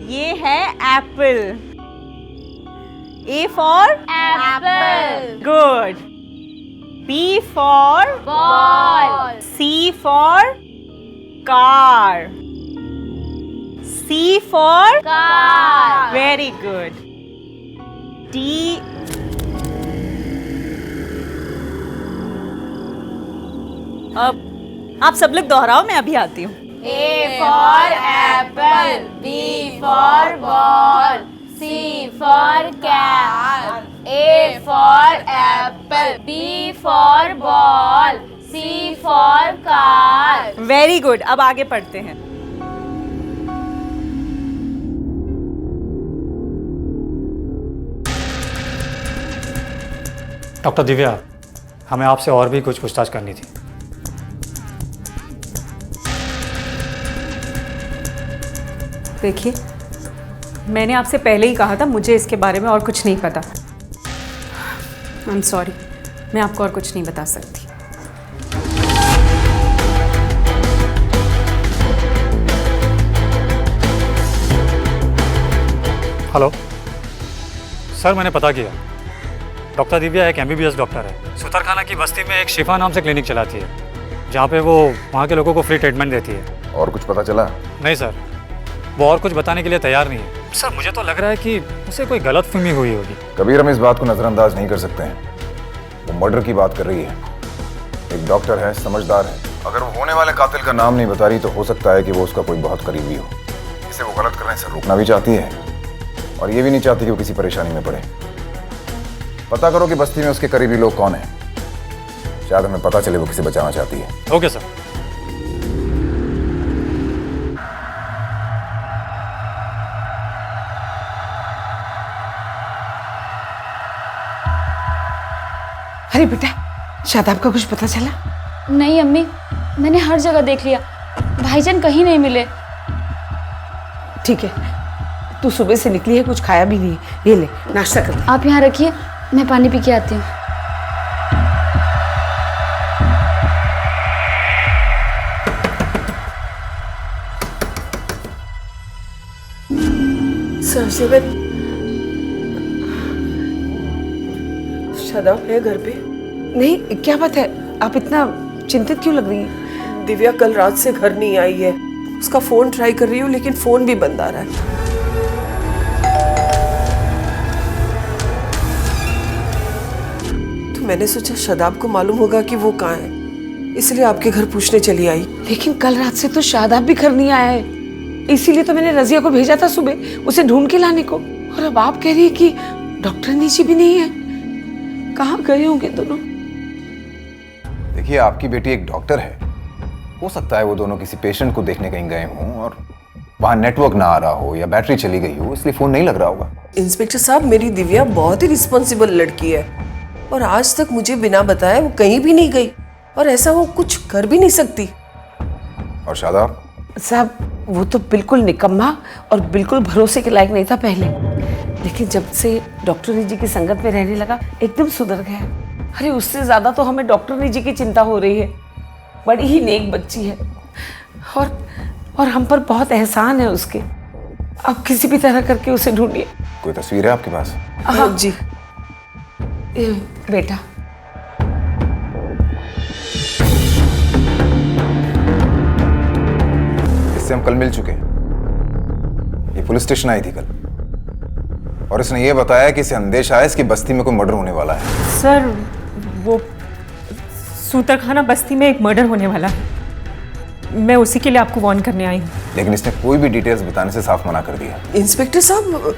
ये है Apple. A for apple, good. B for ball, C for car, C for car, very good. D अब आप सब लोग दोहराओ, मैं अभी आती हूँ। A for apple, B for ball, C for cat. A for apple, B for ball, C for car. Very good, अब आगे पढ़ते हैं। डॉक्टर दिव्या, हमें आपसे और भी कुछ पूछताछ करनी थी। देखिए मैंने आपसे पहले ही कहा था मुझे इसके बारे में और कुछ नहीं पता। आई एम सॉरी, मैं आपको और कुछ नहीं बता सकती। हेलो सर, मैंने पता किया, डॉक्टर दिव्या एक MBBS डॉक्टर है। सूतरखाना की बस्ती में एक शिफा नाम से क्लिनिक चलाती है, जहाँ पे वो वहाँ के लोगों को फ्री ट्रीटमेंट देती है। और कुछ पता चला? नहीं सर, वो और कुछ बताने के लिए तैयार नहीं है। सर मुझे तो लग रहा है कि उसे कोई गलतफहमी हुई होगी। कबीर, हम इस बात को नजरअंदाज नहीं कर सकते हैं। वो मर्डर की बात कर रही है, एक डॉक्टर है, समझदार है। अगर वो होने वाले कातिल का नाम नहीं बता रही तो हो सकता है कि वो उसका कोई बहुत करीबी हो। इसे वो गलत करने से रोकना भी चाहती है और ये भी नहीं चाहती कि वो किसी परेशानी में पड़े। पता करो कि बस्ती में उसके करीबी लोग कौन हैं, शायद हमें पता चले वो किसे बचाना चाहती है। Okay sir. अरे बेटा, शादाब का कुछ पता चला? नहीं अम्मी, मैंने हर जगह देख लिया, भाईजान कहीं नहीं मिले। ठीक है, तू सुबह से निकली है, कुछ खाया भी नहीं, ये ले नाश्ता कर। आप यहाँ रखिए, मैं पानी पी के आती हूँ। सरसेवत शादाब है घर पे? नहीं, क्या बात है, आप इतना चिंतित क्यों लग रही हैं? दिव्या कल रात से घर नहीं आई है, उसका फोन ट्राई कर रही हूँ लेकिन फोन भी बंद आ रहा है। मैंने सोचा शादाब को मालूम होगा कि वो कहाँ है, इसलिए आपके घर पूछने चली आई। लेकिन कल रात से तो शादाब भी घर नहीं आया है, इसीलिए तो मैंने रजिया को भेजा था सुबह उसे ढूंढ के लाने को। और अब आप कह रही है कि डॉक्टर नीचे भी नहीं है। कहाँ गए होंगे दोनों? देखिए, आपकी बेटी एक डॉक्टर है, हो सकता है वो दोनों किसी पेशेंट को देखने कहीं गए हों और वहां नेटवर्क ना आ रहा हो या बैटरी चली गई हो, इसलिए फोन नहीं लग रहा होगा। इंस्पेक्टर साहब, मेरी दिव्या बहुत ही रिस्पॉन्सिबल लड़की है और आज तक मुझे बिना बताए वो कहीं भी नहीं गई और ऐसा वो कुछ कर भी नहीं सकती। और शादाब साहब, वो तो बिल्कुल निकम्मा और बिल्कुल भरोसे के लायक नहीं था पहले, लेकिन जब से डॉक्टर जी की संगत में रहने लगा एकदम सुधर गया। अरे उससे ज्यादा तो हमें डॉक्टर जी की चिंता हो रही है। बड़ी ही नेक बच्ची है और हम पर बहुत एहसान है उसके। आप किसी भी तरह करके उसे ढूंढिए। कोई तस्वीर है आपके पास? हाँ जी, बेटा। इससे हम कल मिल चुके हैं। ये पुलिस स्टेशन आई थी कल और इसने ये बताया कि इसे अंदेशा है इसकी बस्ती में कोई मर्डर होने वाला है। सर, वो सूतरखाना बस्ती में एक मर्डर होने वाला है, मैं उसी के लिए आपको वार्न करने आई हूँ। लेकिन इसने कोई भी डिटेल्स बताने से साफ मना कर दिया। इंस्पेक्टर साहब,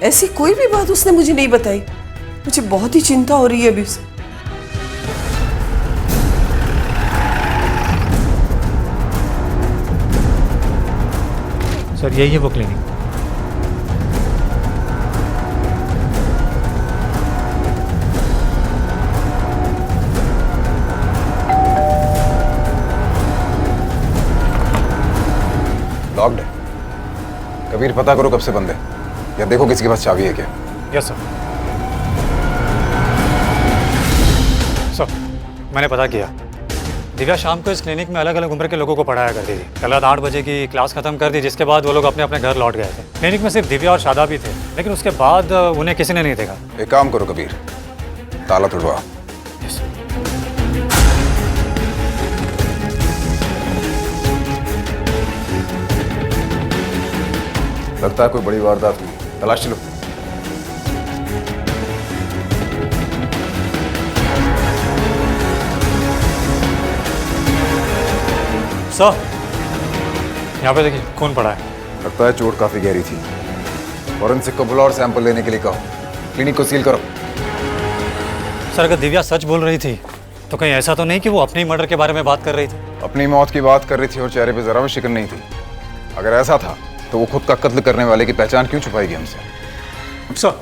ऐसी कोई भी बात उसने मुझे नहीं बताई। मुझे बहुत ही चिंता हो रही है अभी से। सर यही है वो क्लिनिक। लॉक्ड है। कबीर, पता करो कब से बंद है या देखो किसी के पास चाबी है क्या। Yes sir. सर, मैंने पता किया। दिव्या शाम को इस क्लिनिक में अलग अलग उम्र के लोगों को पढ़ाया करती थी। कल रात 8 बजे की क्लास खत्म कर दी, जिसके बाद वो लोग अपने अपने घर लौट गए थे। क्लिनिक में सिर्फ दिव्या और शादाब ही थे, लेकिन उसके बाद उन्हें किसी ने नहीं देखा। एक काम करो कबीर, ताला तुड़वा। लगता है कोई बड़ी वारदात हुई, तलाश लो। सर, यहाँ पे देखिए खून पड़ा है। लगता है चोट काफी गहरी थी। फॉरेंसिक को बुलाओ और सैंपल लेने के लिए कहो। क्लिनिक को सील करो। सर, अगर दिव्या सच बोल रही थी तो कहीं ऐसा तो नहीं कि वो अपने मर्डर के बारे में बात कर रही थी? अपनी मौत की बात कर रही थी और चेहरे पे जरा भी शिकन नहीं थी। अगर ऐसा था तो वो खुद का कत्ल करने वाले की पहचान क्यों छुपाएगी हमसे? सर,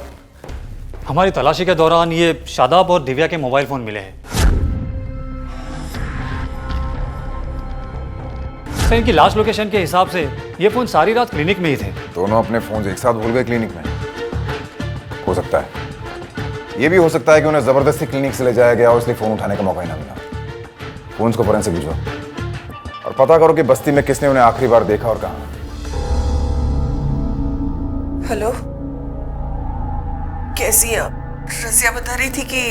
हमारी तलाशी के दौरान ये शादाब और दिव्या के मोबाइल फोन मिले हैं। सर, इनकी लास्ट लोकेशन के हिसाब से ये फोन सारी रात क्लिनिक में ही थे। दोनों अपने फोन एक साथ भूल गए क्लिनिक में। हो सकता है, ये भी हो सकता है कि उन्हें जबरदस्ती क्लिनिक से ले जाया गया और इसलिए फोन उठाने का मौका ही ना मिला। फोन को फॉरेंसिक भिजवाओ और पता करो कि बस्ती में किसने उन्हें आखिरी बार देखा और कहाँ। हेलो, कैसी हैं आप? रजिया बता रही थी कि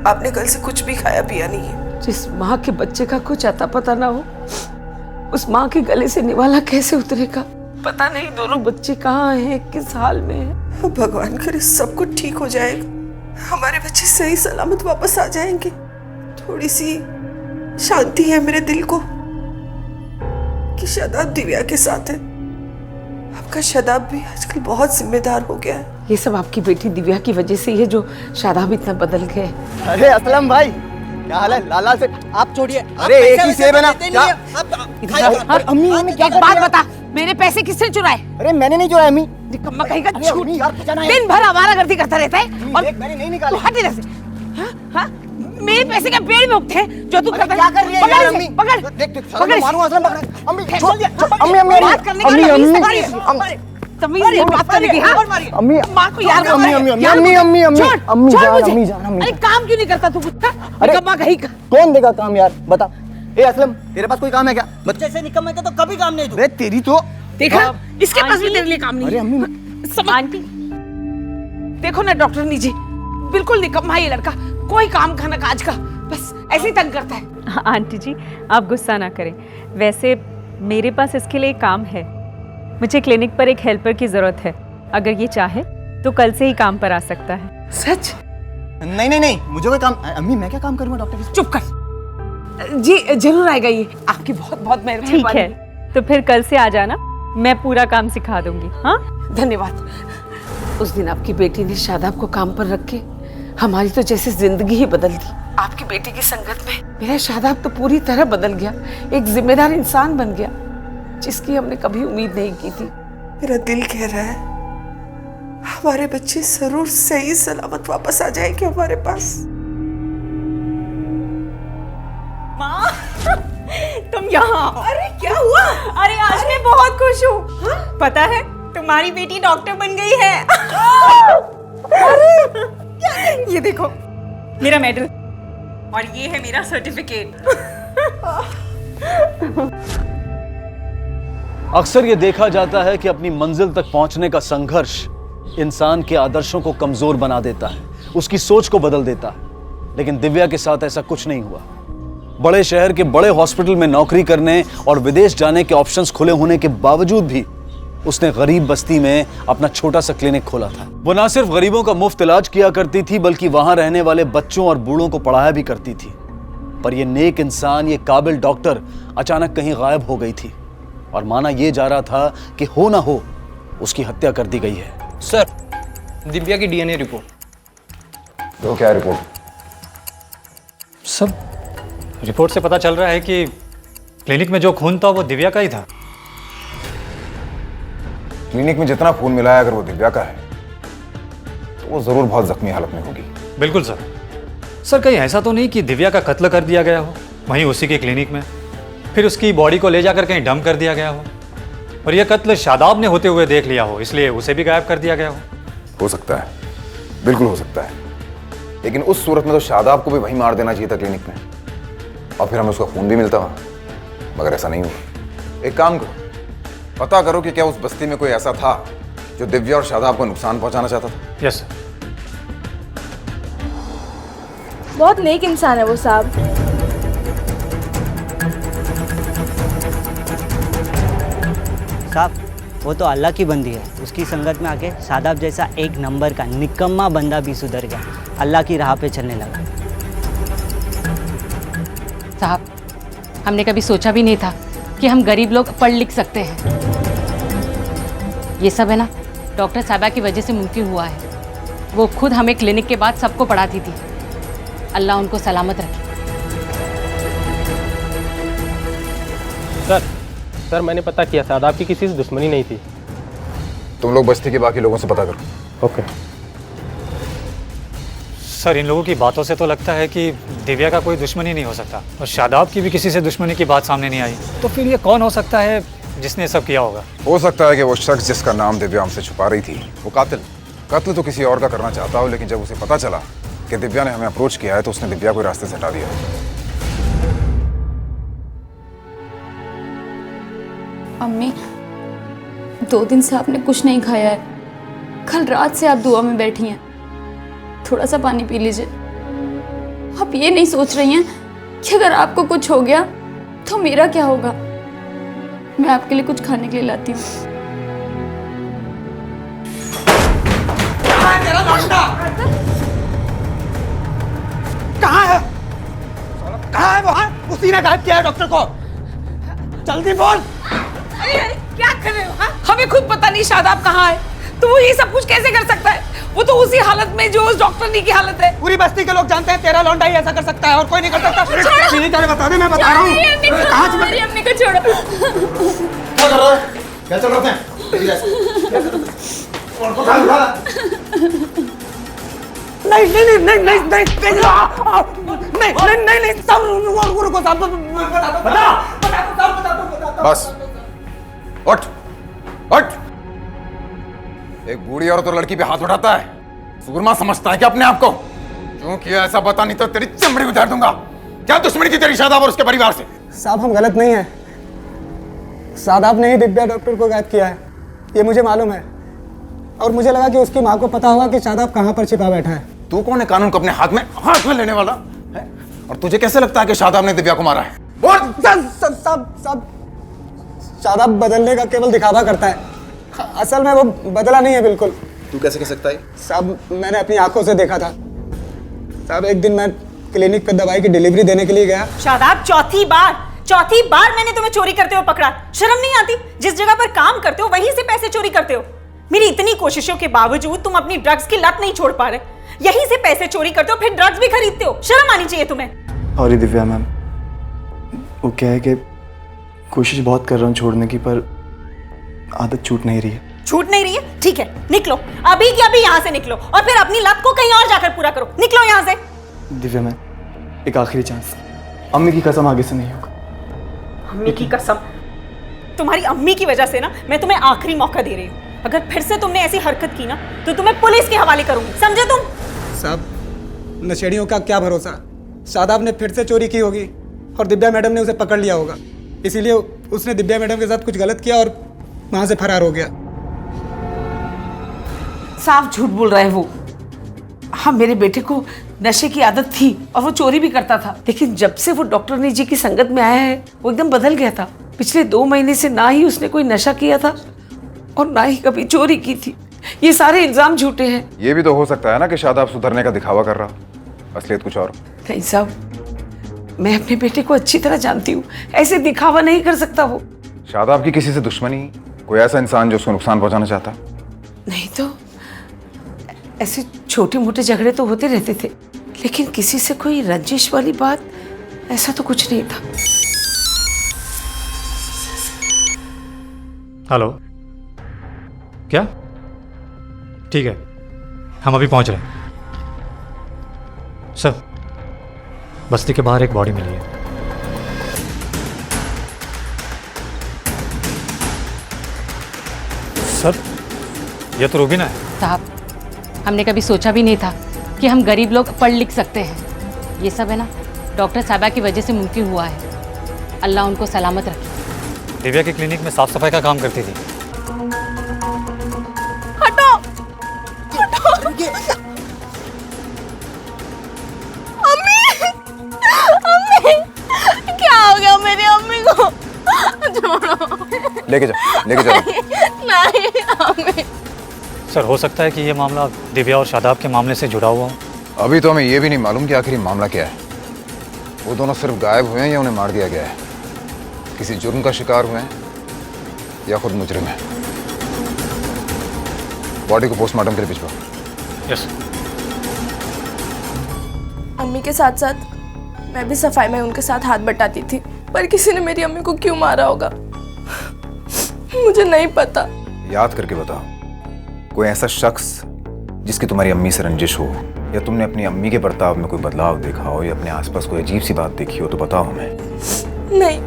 आपने कल से कुछ भी खाया पिया नहीं है। जिस माँ के बच्चे का कुछ आता पता ना हो, उस माँ के गले से निवाला कैसे उतरेगा? पता नहीं दोनों बच्चे कहाँ हैं, किस हाल में हैं। भगवान करे सब कुछ ठीक हो जाएगा, हमारे बच्चे सही सलामत वापस आ जाएंगे। थोड़ी सी शांति है मेरे दिल को कि शादाब दिव्या के साथ है। आपका शादाब भी आजकल बहुत जिम्मेदार हो गया है। ये सब आपकी बेटी दिव्या की वजह से ही है जो शादाब इतना बदल गए। अरे असलम भाई, क्या हाल है? लाला से आप छोड़िए। अरे एक ही सेब है ना? क्या? अम्मी, एक बात बता, मेरे पैसे किसने चुराए? अरे मैंने नहीं चुराया अम्मी। निकम्मा कहीं का झूठ। दिन भर आवारागर्दी करता रहता है और मैंने नहीं निकाला। तू हट इधर से। हाँ? मेरे पैसे का पेड़ में उगते हैं जो तू करता है। क्या कर रही है यार अम्मी? पकड़ पकड़ मारूं असलम, पकड़। अम्मी छोड़ दिया। अम्मी बात करने का तमीज नहीं, बात करने की। अम्मी, माँ को याद अम्मी अम्मी अम्मी अम्मी अम्मी अम्मी अम्मी जान, अम्मी जान, अम्मी। अरे काम क्यों नहीं करता तू? निकम्मा कहीं का। कौन देगा काम यार, बता। ए असलम, तेरे पास कोई काम है क्या? बच्चे से निकम्मे का तो कभी काम नहीं। अरे तेरी तो देखा, इसके पास भी तेरे लिए काम नहीं। अरे अम्मी, आंटी देखो ना डॉक्टर जी, बिल्कुल निकम्मा ये लड़का, कोई काम खाना काज का, बस ऐसे ही तंग करता है। आंटी जी, आप गुस्सा ना करें। वैसे मेरे पास इसके लिए काम है। मुझे क्लिनिक पर एक हेल्पर की ज़रूरत है। अगर ये चाहे तो कल से ही काम पर आ सकता है। सच? नहीं नहीं नहीं, मुझे कोई काम, अम्मी मैं क्या काम करूंगा डॉक्टर के साथ? चुप कर जी, जरूर आएगा ये। आपकी बहुत बहुत ठीक मेहरबानी। है, तो फिर कल से आ जाना, मैं पूरा काम सिखा दूंगी। हाँ, धन्यवाद। उस दिन आपकी बेटी ने शादाब को काम पर रख के हमारी तो जैसे जिंदगी ही बदल दी। आपकी बेटी की संगत में मेरा शादाब तो पूरी तरह बदल गया, एक जिम्मेदार इंसान बन गया, जिसकी हमने कभी उम्मीद नहीं की थी। मेरा दिल कह रहा है हमारे बच्चे जरूर सही सलामत वापस आ जाएंगे हमारे पास। माँ, तुम यहाँ? अरे क्या हुआ? अरे आज मैं बहुत खुश हूँ। पता है तुम्हारी बेटी डॉक्टर बन गई है। ये देखो मेरा मेडल और ये है मेरा सर्टिफिकेट। अक्सर ये देखा जाता है कि अपनी मंजिल तक पहुंचने का संघर्ष इंसान के आदर्शों को कमजोर बना देता है, उसकी सोच को बदल देता है। लेकिन दिव्या के साथ ऐसा कुछ नहीं हुआ। बड़े शहर के बड़े हॉस्पिटल में नौकरी करने और विदेश जाने के ऑप्शंस खुले होने के बावजूद भी उसने गरीब बस्ती में अपना छोटा सा क्लिनिक खोला था। वो ना सिर्फ गरीबों का मुफ्त इलाज किया करती थी, बल्कि वहां रहने वाले बच्चों और बूढ़ों को पढ़ाया भी करती थी। पर यह नेक इंसान, ये काबिल डॉक्टर अचानक कहीं गायब हो गई थी और माना यह जा रहा था कि हो ना हो उसकी हत्या कर दी गई है। सर, दिव्या की डीएनए रिपोर्ट। तो क्या रिपोर्ट? सब रिपोर्ट से पता चल रहा है कि क्लिनिक में जो खून था वो दिव्या का ही था। क्लिनिक में जितना खून मिला है, अगर वो दिव्या का है तो वो जरूर बहुत जख्मी हालत में होगी। बिल्कुल सर। सर कहीं ऐसा तो नहीं कि दिव्या का कत्ल कर दिया गया हो वहीं उसी के क्लिनिक में, फिर उसकी बॉडी को ले जाकर कहीं डंप कर दिया गया हो और यह कत्ल शादाब ने होते हुए देख लिया हो, इसलिए उसे भी गायब कर दिया गया हो सकता है, बिल्कुल हो सकता है। लेकिन उस सूरत में तो शादाब को भी वहीं मार देना चाहिए था क्लिनिक में, और फिर हमें उसका खून भी मिलता वहां। मगर ऐसा नहीं हुआ। एक काम करो, पता करो कि क्या उस बस्ती में कोई ऐसा था जो दिव्या और शादाब को नुकसान पहुंचाना चाहता था। Yes sir. बहुत नेक इंसान है वो साहब। साहब, वो तो अल्लाह की बंदी है। उसकी संगत में आके शादाब जैसा एक नंबर का निकम्मा बंदा भी सुधर गया, अल्लाह की राह पे चलने लगा। साहब, हमने कभी सोचा भी नहीं था कि हम गरीब लोग पढ़ लिख सकते हैं। ये सब है ना डॉक्टर साहिबा की वजह से मुमकिन हुआ है। वो खुद हमें क्लिनिक के बाद सबको पढ़ाती थी। अल्लाह उनको सलामत रखे। सर, मैंने पता किया, शादाब की किसी से दुश्मनी नहीं थी। तुम लोग बस्ती के बाकी लोगों से पता करो। ओके सर, इन लोगों की बातों से तो लगता है कि दिव्या का कोई दुश्मनी नहीं हो सकता और शादाब की भी किसी से दुश्मनी की बात सामने नहीं आई। तो फिर ये कौन हो सकता है जिसने सब किया होगा? हो सकता है कि वो शख्स जिसका नाम दिव्या हमसे छुपा रही थी वो कत्ल तो किसी और का करना चाहता हो, लेकिन जब उसे पता चला कि दिव्या ने हमें अप्रोच किया है तो उसने दिव्या को रास्ते से हटा दिया। अम्मी, 2 दिन से आपने कुछ नहीं खाया है। कल रात से आप दुआ में बैठी हैं। थोड़ा सा पानी पी लीजिए। आप ये नहीं सोच रही हैं कि अगर आपको कुछ हो गया तो मेरा क्या होगा? मैं आपके लिए कुछ खाने के लिए लाती हूँ। कहाँ है? कहाँ है वो? उसी ने गायब किया है डॉक्टर को। जल्दी बोल। अरे क्या कर रहे हो? हाँ? हमें खुद पता नहीं शादाब कहाँ है, तो वो ये सब कुछ कैसे कर सकता है? वो तो उसी हालत में जो उस डॉक्टर की हालत है। पूरी बस्ती के लोग जानते हैं तेरा लौंडा ही ऐसा कर सकता है और कोई नहीं कर सकता। नहीं चले, बता दे, मैं बता रहा हूँ। कहाँ से मेरी अम्मी को छोड़ो। क्या कर रहा है? क्या चल रहा है? नहीं नहीं नहीं नहीं नहीं नहीं नहीं नहीं नहीं नहीं सब रुको सब बता। बस उठ उठ। एक बूढ़ी औरत और लड़की पे हाथ उठाता है, सूरमा समझता है क्या अपने आप को? क्यों किया ऐसा बता, नहीं तो तेरी चमड़ी उतार दूंगा। क्या दुश्मनी थी तेरी शादाब और उसके परिवार से? साहब, हम गलत नहीं है। शादाब ने ही दिव्या डॉक्टर को गायब किया है, ये मुझे मालूम है। और मुझे लगा कि उसकी माँ को पता होगा कि शादाब कहाँ पर छिपा बैठा है। तू कौन है कानून को अपने हाथ में लेने वाला है? और तुझे कैसे लगता है कि शादाब ने दिव्या को मारा है? सब शादाब बदलने का केवल दिखावा करता है, असल में वो बदला नहीं है बिल्कुल। तू कैसे कह सकता है? साहब, मैंने अपनी आंखों से देखा था। साहब एक दिन मैं क्लिनिक पे दवाई की डिलीवरी देने के लिए गया। शादाब, चौथी बार मैंने तुम्हें चोरी करते हुए पकड़ा। शर्म नहीं आती? जिस जगह पर काम करते हो वहीं से पैसे चोरी करते हो। मेरी इतनी कोशिशों के बावजूद तुम अपनी ड्रग्स की लत नहीं छोड़ पा रहे। यहीं से पैसे चोरी करते हो, फिर ड्रग्स भी खरीदते हो। शर्म आनी चाहिए तुम्हें। सॉरी दिव्या मैम, वो क्या है कि कोशिश बहुत कर रहा हूँ छोड़ने की, पर आदत छूट नहीं रही है। छूट नहीं रही है? ठीक है, निकलो अभी के अभी यहाँ से निकलो और फिर अपनी लत को कहीं और जाकर पूरा करो। निकलो यहाँ से। दिव्या मैम, एक आखिरी चांस, अम्मी की कसम आगे से नहीं होगा। अम्मी की कसम? तुम्हारी अम्मी की वजह से ना मैं तुम्हें आखिरी मौका दे रही हूँ। अगर फिर से तुमने ऐसी हरकत की ना तो तुम्हें पुलिस के हवाले करूंगी, समझे तुम? साहब नशेड़ियों का क्या भरोसा, शादाब ने फिर से चोरी की होगी और दिव्या मैडम ने उसे पकड़ लिया होगा, इसीलिए उसने दिव्या मैडम के साथ कुछ गलत किया और वहां से फरार हो गया। साफ झूठ बोल रहा है वो। हाँ, मेरे बेटे को नशे की आदत थी और वो चोरी भी करता था, लेकिन जब से वो डॉक्टर जी की संगत में आया है वो एकदम बदल गया था। पिछले 2 महीने से ना ही उसने कोई नशा किया था और ना ही कभी चोरी की थी। ये सारे इल्जाम झूठे हैं। ये भी तो हो सकता है ना कि शादाब सुधरने का दिखावा कर रहा, असलियत कुछ और। नहीं साहब, मैं अपने बेटे को अच्छी तरह जानती हूँ, ऐसे दिखावा नहीं कर सकता वो। शादाब की किसी से दुश्मनी, कोई ऐसा इंसान जो उसको नुकसान पहुंचाना चाहता? नहीं तो ऐसे छोटे मोटे झगड़े तो होते रहते थे, लेकिन किसी से कोई रंजिश वाली बात ऐसा तो कुछ नहीं था। हेलो, क्या? ठीक है, हम अभी पहुंच रहे हैं। सर, बस्ती के बाहर एक बॉडी मिली है। सर, ये तो रूबीना है। साहब, हमने कभी सोचा भी नहीं था कि हम गरीब लोग पढ़ लिख सकते हैं। ये सब है ना डॉक्टर साहबा की वजह से मुमकिन हुआ है। अल्लाह उनको सलामत रखे। दिव्या की क्लिनिक में साफ सफाई का काम करती थी। हटो, हटो। अम्मी, अम्मी, क्या हो गया मेरी अम्मी को? छोड़ो। लेके जाओ। नहीं अम्मी। सर, हो सकता है कि ये मामला दिव्या और शादाब के मामले से जुड़ा हुआ हो। अभी तो हमें ये भी नहीं मालूम कि आखिर मामला क्या है। वो दोनों सिर्फ गायब हुए हैं या उन्हें मार दिया गया है, किसी जुर्म का शिकार हुए हैं या खुद मुजरिम है। बॉडी को पोस्टमार्टम के लिए भिजवाओ। यस। अम्मी के साथ साथ मैं भी सफाई में उनके साथ हाथ बटाती थी, पर किसी ने मेरी अम्मी को क्यों मारा होगा मुझे नहीं पता। याद करके बताओ, कोई ऐसा शख्स जिसकी तुम्हारी अम्मी से रंजिश हो, या तुमने अपनी अम्मी के बर्ताव में कोई बदलाव देखा हो, या अपने आसपास कोई अजीब सी बात देखी हो तो बताओ हमें। नहीं,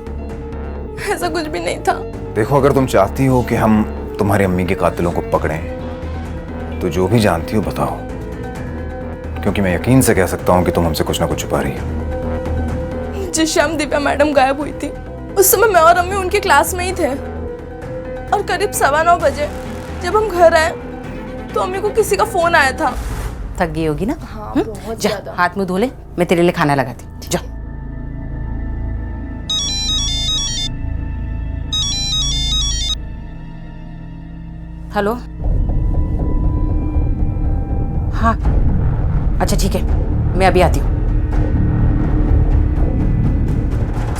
ऐसा कुछ भी नहीं था। देखो, अगर तुम चाहती हो कि हम तुम्हारी अम्मी के कातिलों को पकड़ें तो जो भी जानती हो बताओ, क्योंकि मैं यकीन से कह सकता हूँ कि तुम हमसे कुछ ना कुछ छुपा रही हो। जिस शाम दिव्या मैडम गायब हुई थी उस समय मैं और अम्मी उनके क्लास में ही थे, और करीब 9:15 बजे जब हम घर आए तो अम्मी को किसी का फोन आया था। थक गई होगी ना? हाँ, बहुत जा, ज्यादा। हाथ मुंह धो ले, मैं तेरे लिए खाना लगाती। जा। हेलो। हाँ, अच्छा ठीक है, मैं अभी आती हूँ।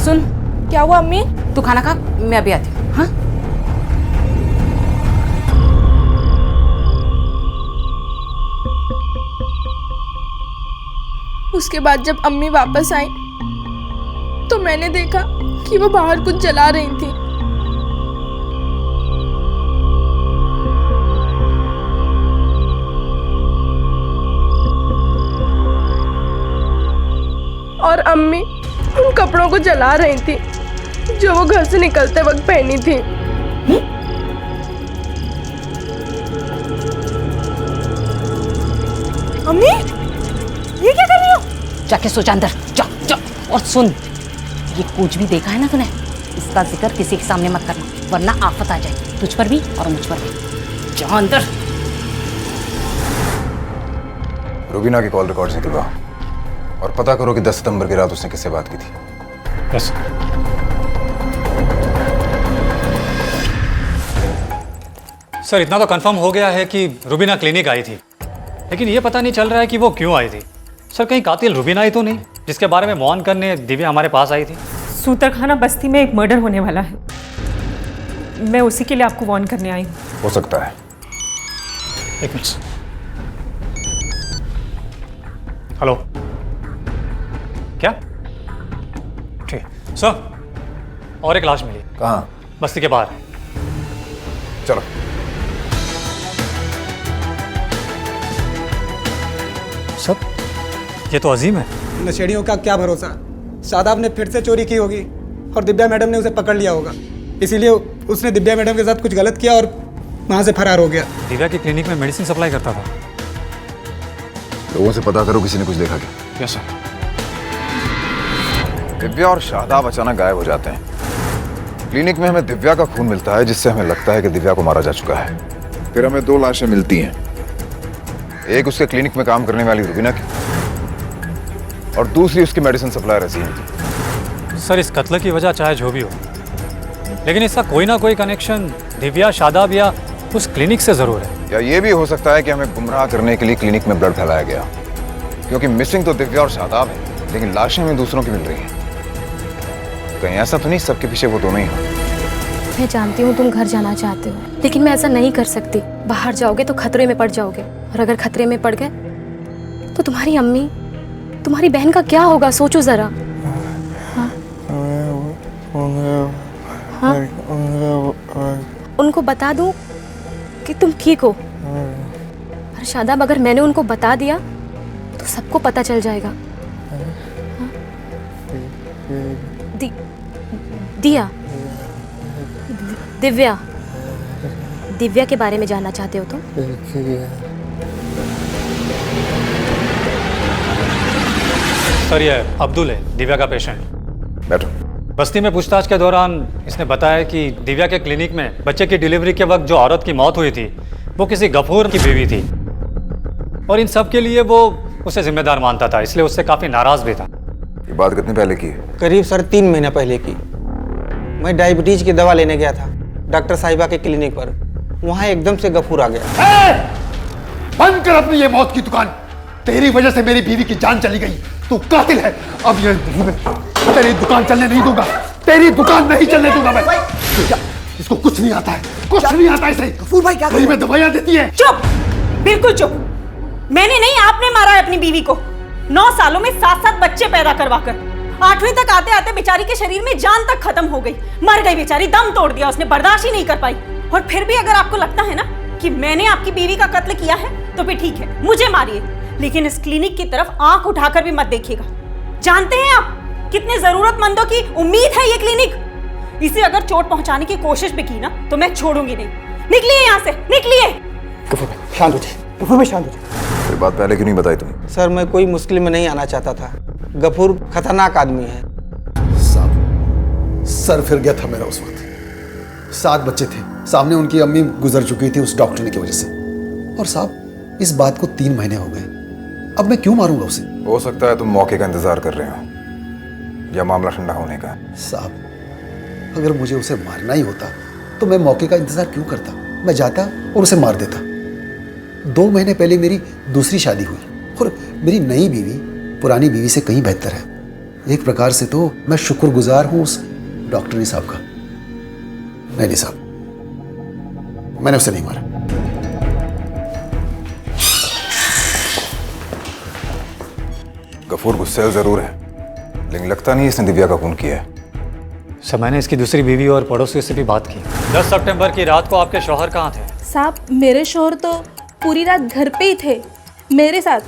सुन, क्या हुआ अम्मी? तू खाना खा, मैं अभी आती हूँ। हाँ। उसके बाद जब अम्मी वापस आई तो मैंने देखा कि वो बाहर कुछ जला रही थी। और अम्मी उन कपड़ों को जला रही थी जो वो घर से निकलते वक्त पहनी थी। अम्मी, ये क्या कर रही हो? जाके सो जा अंदर, जा जा। और सुन, ये कुछ भी देखा है ना तूने, इसका जिक्र किसी के सामने मत करना, वरना आफत आ जाएगी तुझ पर भी और मुझ पर भी। जा अंदर। रूबीना की कॉल रिकॉर्ड्स निकलवाओ और पता करो कि 10 सितंबर की रात उसने किससे बात की थी। यस। सर, इतना तो कंफर्म हो गया है कि रूबीना क्लिनिक आई थी, लेकिन ये पता नहीं चल रहा है कि वो क्यों आई थी। सर कहीं कातिल रुबीना ही तो नहीं जिसके बारे में मौन करने दिव्या हमारे पास आई थी? सूतरखाना बस्ती में एक मर्डर होने वाला है, मैं उसी के लिए आपको वार्न करने आई हूँ। हो सकता है। एक मिनट। हेलो, क्या? ठीक सर, और एक लाश मिली। कहाँ? बस्ती के बाहर। चलो। सर ये तो अजीम है। नशेड़ियों का क्या भरोसा, शादाब ने फिर से चोरी की होगी और दिव्या मैडम ने उसे पकड़ लिया होगा, इसीलिए उसने दिव्या मैडम के साथ कुछ गलत किया और वहाँ से फरार हो गया। दिव्या की क्लिनिक में मेडिसिन सप्लाई करता था। लोगों से पता करो किसी ने कुछ देखा क्या? Yes sir. दिव्या और शादाब अचानक गायब हो जाते हैं। क्लिनिक में हमें दिव्या का खून मिलता है जिससे हमें लगता है कि दिव्या को मारा जा चुका है। फिर हमें 2 लाशें मिलती हैं, एक उसके क्लिनिक में काम करने वाली रुबीना की और दूसरी उसकी मेडिसिन सप्लायर अजीम की। सर इस कत्ल की वजह चाहे जो भी हो, लेकिन इसका कोई ना कोई कनेक्शन दिव्या, शादाब या उस क्लिनिक से जरूर है। या ये भी हो सकता है कि हमें गुमराह करने के लिए क्लिनिक में ब्लड फैलाया गया, क्योंकि मिसिंग तो दिव्या और शादाब है लेकिन लाशें हमें दूसरों की मिल रही हैं। कहीं ऐसा तो नहीं सबके पीछे वो दोनों ही हो? मैं जानती हूँ तुम घर जाना चाहते हो, लेकिन मैं ऐसा नहीं कर सकती। बाहर जाओगे तो खतरे में पड़ जाओगे, और अगर खतरे में पड़ गए तो तुम्हारी अम्मी, तुम्हारी बहन का क्या होगा? सोचो जरा। हाँ? उनको बता दूं कि तुम ठीक हो, पर शादाब अगर मैंने उनको बता दिया तो सबको पता चल जाएगा। दिया, दिव्या, दिव्या के बारे में जानना चाहते हो तुम? सर ये अब्दुल है, दिव्या का पेशेंट। बैठो। बस्ती में पूछताछ के दौरान इसने बताया कि दिव्या के क्लिनिक में बच्चे की डिलीवरी के वक्त जो औरत की मौत हुई थी वो किसी गफूर की बीवी थी, और इन सब के लिए वो उसे जिम्मेदार मानता था, इसलिए उससे काफी नाराज भी था। ये बात कितने पहले की है? करीब सर 3 महीने पहले की। मैं डायबिटीज की दवा लेने गया था डॉक्टर साहिबा के क्लिनिक पर, वहाँ एकदम से गफूर आ गया। बंद कर अपनी ये मौत की दुकान, तेरी वजह से मेरी बीवी की जान चली गई, तू कातिल है। अब ये तेरी दुकान चलने नहीं दूंगा, तेरी दुकान नहीं चलने दूंगा मैं। इसको कुछ नहीं आता है, कुछ नहीं आता इसे। गफूर भाई क्या कर रहे में दवाइयां देती है। चुप, बिल्कुल चुप। मैंने नहीं, आपने मारा है अपनी बीवी को। 9 सालों में 7-7 बच्चे पैदा करवाकर 8वीं तक आते आते बेचारी के शरीर में जान तक खत्म हो गई, मर गई बेचारी, दम तोड़ दिया उसने, बर्दाश्त ही नहीं कर पाई। और फिर भी अगर आपको लगता है ना कि मैंने आपकी बीवी का कत्ल किया है तो फिर ठीक है, मुझे मारिए, लेकिन इस क्लिनिक की तरफ आंख उठाकर भी मत देखिएगा। जानते हैं आप कितने जरूरतमंदों की उम्मीद है ये क्लिनिक? इसे अगर चोट पहुंचाने की कोशिश भी की ना तो मैं छोड़ूंगी नहीं। निकलिए यहाँ से, निकलिए। शांत हो जाए, गफूर भाई शांत हो जाए। ये बात पहले क्यों नहीं बताई तुमने? सर मैं कोई मुश्किल में नहीं आना चाहता था, गफूर खतरनाक आदमी है। सर फिर गया था मेरा उस वक्त। 7 बच्चे थे, सामने उनकी अम्मी गुजर चुकी थी उस डॉक्टर की वजह से, और साहब इस बात को 3 महीने हो गए। अब मैं क्यों मारूंगा उसे? हो सकता है तुम मौके का इंतजार कर रहे हो या मामला ठंडा होने का। साहब अगर मुझे उसे मारना ही होता तो मैं मौके का इंतजार क्यों करता? मैं जाता और उसे मार देता। 2 महीने पहले मेरी दूसरी शादी हुई और मेरी नई बीवी पुरानी बीवी से कहीं बेहतर है। एक प्रकार से तो मैं शुक्रगुजार हूं उस डॉक्टर साहब का। नहीं साहब, मैंने उसे नहीं मारा। गफूर गुस्सेल जरूर है, लेकिन लगता नहीं इसने दिव्या का खून किया है। सर मैंने इसकी दूसरी बीवी और पड़ोसियों से भी बात की। 10 सितंबर की रात को आपके शौहर कहाँ थे? साहब मेरे शौहर तो पूरी रात घर पे ही थे मेरे साथ।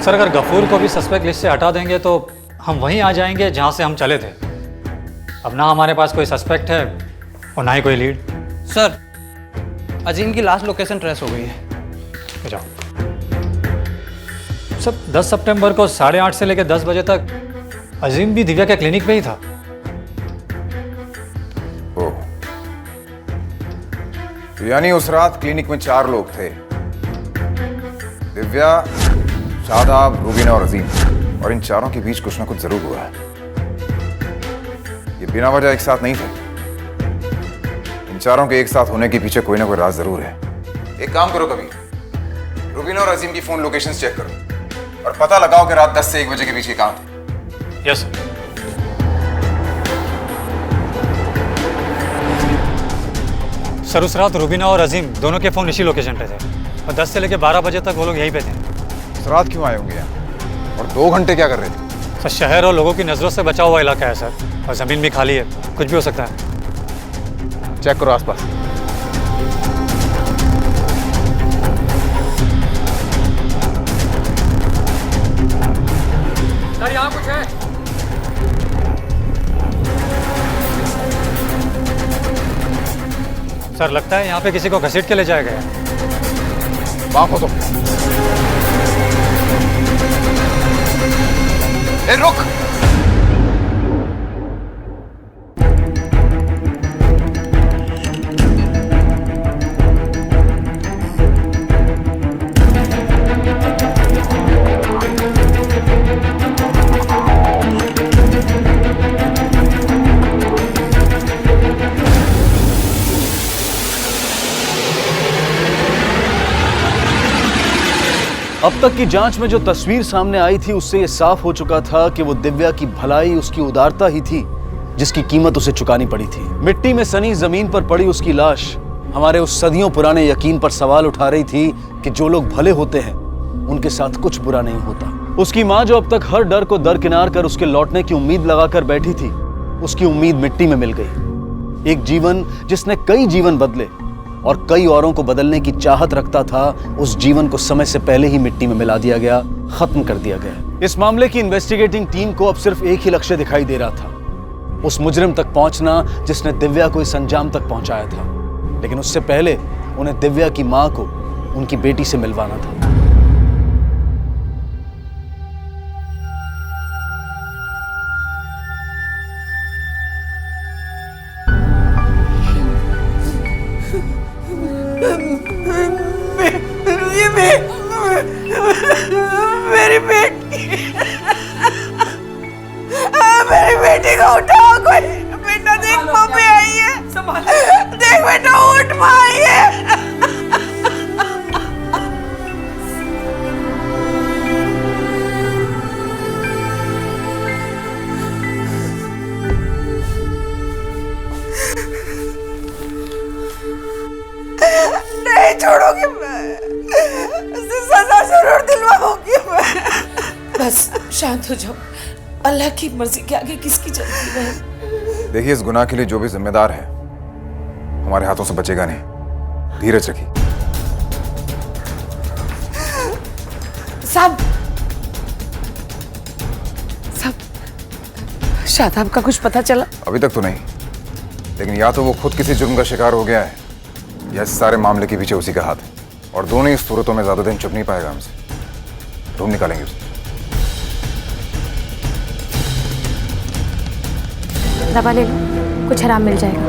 सर अगर गफूर को भी सस्पेक्ट लिस्ट से हटा देंगे तो हम वहीं आ जाएंगे जहां से हम चले थे। अब ना हमारे पास कोई सस्पेक्ट है और ना ही कोई लीड। सर अजीम की लास्ट लोकेशन ट्रेस हो गई है। जाओ। सर 10 सितंबर को 8:30 से लेकर 10 बजे तक अजीम भी दिव्या के क्लिनिक पे ही था। यानी उस रात क्लिनिक में 4 लोग थे, दिव्या, शादाब, रुबीना और अजीम, और इन चारों के बीच कुछ ना कुछ जरूर हुआ है। ये बिना वजह एक साथ नहीं थे। इन चारों के एक साथ होने के पीछे कोई ना कोई राज जरूर है। एक काम करो कभी, रुबीना और अजीम की फोन लोकेशंस चेक करो और पता लगाओ कि रात 10 से 1 बजे के बीच ये कहाँ थे। Yes sir. उस रात रुबीना और अजीम दोनों के फ़ोन इसी लोकेशन पे थे और 10 से लेकर 12 बजे तक वो लोग यहीं पे थे। उस रात क्यों आए होंगे यहाँ और 2 घंटे क्या कर रहे थे? सर शहर और लोगों की नज़रों से बचा हुआ इलाका है सर, और ज़मीन भी खाली है, कुछ भी हो सकता है। चेक करो आसपास। सर यहाँ कुछ है? सर लगता है यहाँ पे किसी को घसीट के ले जाया गया। माफ हो तो। ए रुक। अब तक की जांच में जो तस्वीर सामने आई थी उससे यह साफ हो चुका था कि वो दिव्या की भलाई, उसकी उदारता ही थी जिसकी कीमत उसे चुकानी पड़ी थी। मिट्टी में सनी जमीन पर पड़ी उसकी लाश हमारे उस सदियों पुराने यकीन पर सवाल उठा रही थी कि जो लोग भले होते हैं उनके साथ कुछ बुरा नहीं होता। उसकी माँ जो अब तक हर डर को दरकिनार कर उसके लौटने की उम्मीद लगाकर बैठी थी, उसकी उम्मीद मिट्टी में मिल गई। एक जीवन जिसने कई जीवन बदले और कई औरों को बदलने की चाहत रखता था, उस जीवन को समय से पहले ही मिट्टी में मिला दिया गया, खत्म कर दिया गया। इस मामले की इन्वेस्टिगेटिंग टीम को अब सिर्फ एक ही लक्ष्य दिखाई दे रहा था, उस मुजरिम तक पहुंचना जिसने दिव्या को इस अंजाम तक पहुंचाया था। लेकिन उससे पहले उन्हें दिव्या की मां को उनकी बेटी से मिलवाना था। मेरी बेटी, मेरी बेटी को उठाओ कोई। बेटा देख मम्मी आई है, देख बेटा उठ मां आई है। नहीं छोड़ोगी मैं, उसे सजा जरूर दिलवाऊंगी मैं। बस शांत हो जाओ, अल्लाह की मर्जी के आगे किसकी चलती है। देखिए, इस गुनाह के लिए जो भी जिम्मेदार है हमारे हाथों से बचेगा नहीं। धीरज रखिए। साहब, शादाब का कुछ पता चला? अभी तक तो नहीं, लेकिन या तो वो खुद किसी जुर्म का शिकार हो गया है या इस सारे मामले के पीछे उसी का हाथ है, और दोनों ही सूरतों में ज्यादा दिन चुप नहीं पाएगा हमसे। ढूंढ निकालेंगे उसे। दवा ले लो, कुछ आराम मिल जाएगा।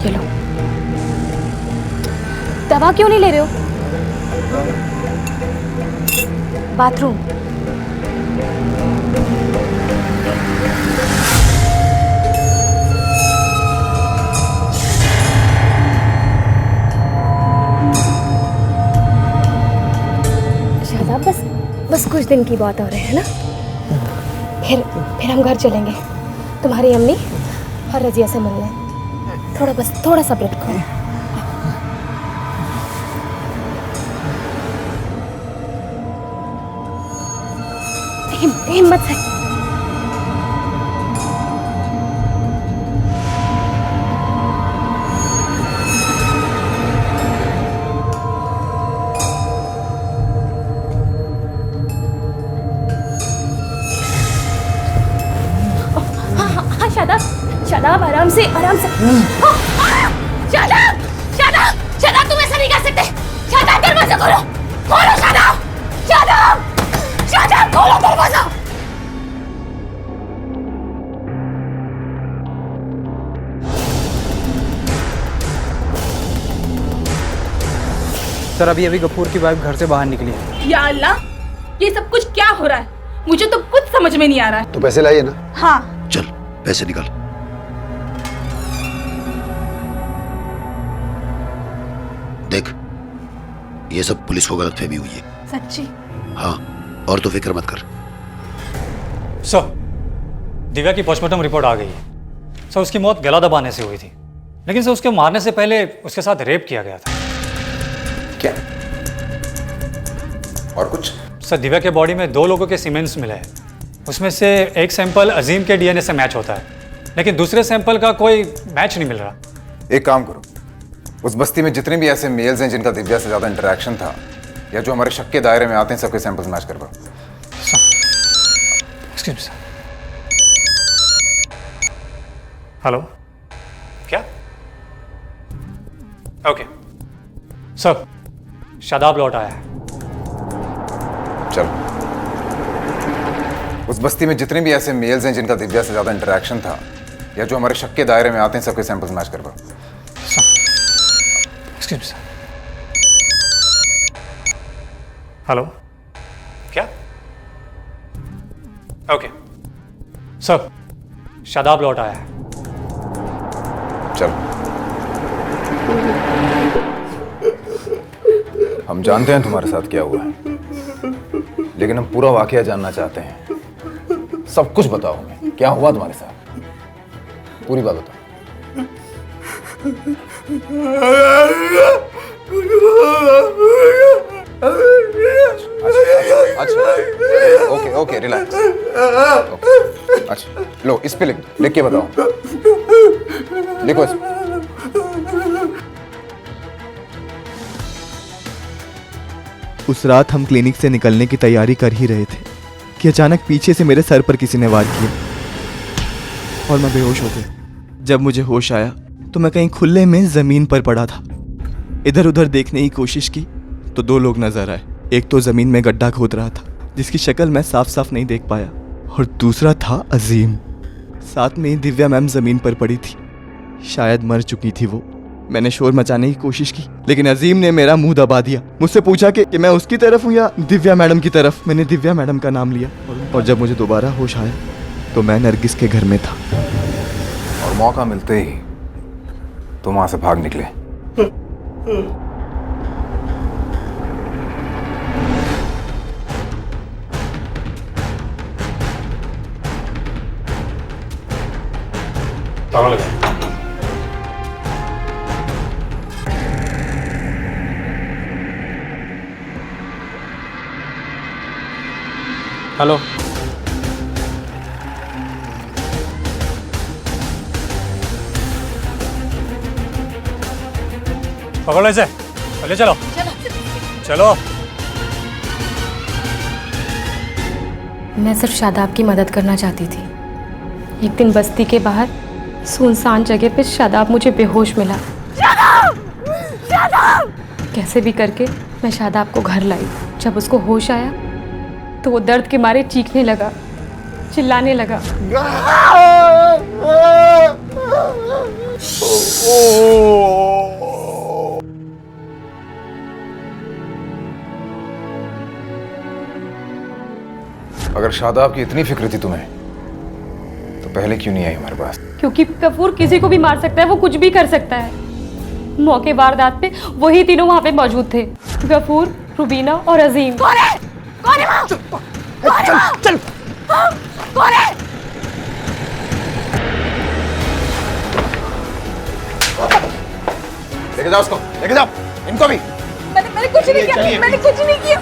ये लो। दवा क्यों नहीं ले रहे हो? बाथरूम। शादाब, बस कुछ दिन की बात और है ना, फिर हम घर चलेंगे तुम्हारी अम्मी और रजिया से मिलने। थोड़ा सब्र रखो। हिम्मत से। हाँ, शादाब आराम से। शादाब तुम ऐसा नहीं कर सकते। शादाब दरवाजा खोलो, शादाब खोलो दरवाजा। सर, अभी गफूर की वाइफ घर से बाहर निकली है। या अल्लाह, ये सब कुछ क्या हो रहा है? मुझे तो कुछ समझ में नहीं आ रहा है। तो पैसे लाइए ना। हाँ। चल पैसे निकाल। ये सब पुलिस को गलतफहमी हुई है। सच्ची? हाँ, और तो फिक्र मत कर। सर, दिव्या की पोस्टमार्टम रिपोर्ट आ गई है। सर, उसकी मौत गला दबाने से हुई थी, लेकिन सर उसके मारने से पहले उसके साथ रेप किया गया था। क्या? और कुछ? सर, दिव्या के बॉडी में 2 लोगों के सीमेंट्स मिले हैं। उसमें से एक सैंपल अजीम के डीएनए से मैच होता है, लेकिन दूसरे सैंपल का कोई मैच नहीं मिल रहा। एक काम करो, उस बस्ती में जितने भी ऐसे मेल्स हैं जिनका दिव्या से ज़्यादा इंटरेक्शन था या जो हमारे शक के दायरे में आते हैं, सबके सैंपल्स मैच करवाओ। हेलो, क्या? ओके सर, शादाब लौट आया है। चलो, उस बस्ती में जितने भी ऐसे मेल्स हैं जिनका दिव्या से ज़्यादा इंटरेक्शन था या जो हमारे शक के दायरे में आते हैं, सबके सैंपल्स मैच करवाओ। हेलो, क्या? ओके सर, शादाब लौट आया है। चलो, हम जानते हैं तुम्हारे साथ क्या हुआ है, लेकिन हम पूरा वाकया जानना चाहते हैं। सब कुछ बताओ हमें, क्या हुआ तुम्हारे साथ, पूरी बात बताओ। अच्छा, ओके ओके, रिलैक्स। अच्छा, लो इस पे लिख के बताओ। लिखो इस पे। उस रात हम क्लिनिक से निकलने की तैयारी कर ही रहे थे कि अचानक पीछे से मेरे सर पर किसी ने वार किया और मैं बेहोश हो गया। जब मुझे होश आया तो मैं कहीं खुले में जमीन पर पड़ा था। इधर उधर देखने की कोशिश की तो 2 लोग नजर आए। एक तो जमीन में गड्ढा खोद रहा था जिसकी शक्ल मैं साफ साफ नहीं देख पाया, और दूसरा था अजीम। साथ में ही दिव्या मैम जमीन पर पड़ी थी, शायद मर चुकी थी वो। मैंने शोर मचाने की कोशिश की, लेकिन अजीम ने मेरा मुंह दबा दिया। मुझसे पूछा कि मैं उसकी तरफ हूँ या दिव्या मैडम की तरफ। मैंने दिव्या मैडम का नाम लिया, और जब मुझे दोबारा होश आया तो मैं नरगिस के घर में था। और मौका मिलते ही तुम वहां से भाग निकले। हेलो, पकड़ो इसे, ले चलो चलो। मैं सिर्फ शादाब की मदद करना चाहती थी। एक दिन बस्ती के बाहर सुनसान जगह पे शादाब मुझे बेहोश मिला। शादाब! कैसे भी करके मैं शादाब को घर लाई। जब उसको होश आया तो वो दर्द के मारे चीखने लगा, चिल्लाने लगा। अगर शादाब की इतनी फिक्र थी तुम्हें तो पहले क्यों नहीं आई हमारे पास? क्योंकि गफूर किसी को भी मार सकता है, वो कुछ भी कर सकता है। मौके वारदात पे वही तीनों वहां पे मौजूद थे, गफूर, रुबीना और अजीम। कौन है वहाँ? चल कौन है? लेके जाओ उसको, लेके जाओ इनको भी। मैंने कुछ नहीं किया, मैंने कुछ नहीं किया।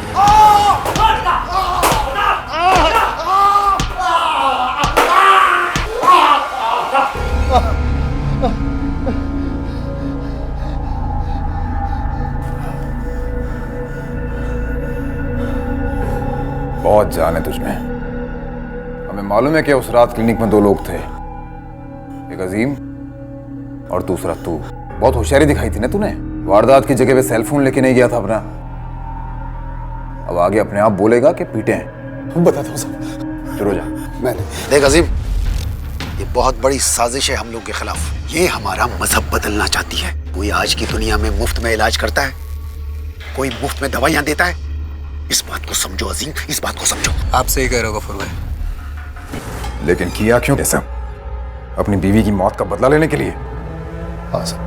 बहुत जान है तुझमें। हमें मालूम है कि उस रात क्लिनिक में 2 लोग थे, एक अजीम और दूसरा तू। बहुत होशियारी दिखाई थी ना तूने। वारदात की जगह पे सेल फोन लेके नहीं गया था अपना। अब आगे अपने आप बोलेगा कि पीटे हैं। बताता हूँ सब। शुरू जा। मैंने देख अजीम, ये बहुत बड़ी साजिश है हम लोग के खिलाफ। ये हमारा मजहब बदलना चाहती है। कोई आज की दुनिया में मुफ्त में इलाज करता है, कोई मुफ्त में दवाइयां देता है। इस बात को समझो अजीम, इस बात को समझो। आप सही कह रहे हो गफूर भाई। लेकिन किया क्यों ऐसा? अपनी बीवी की मौत का बदला लेने के लिए? हाँ सर।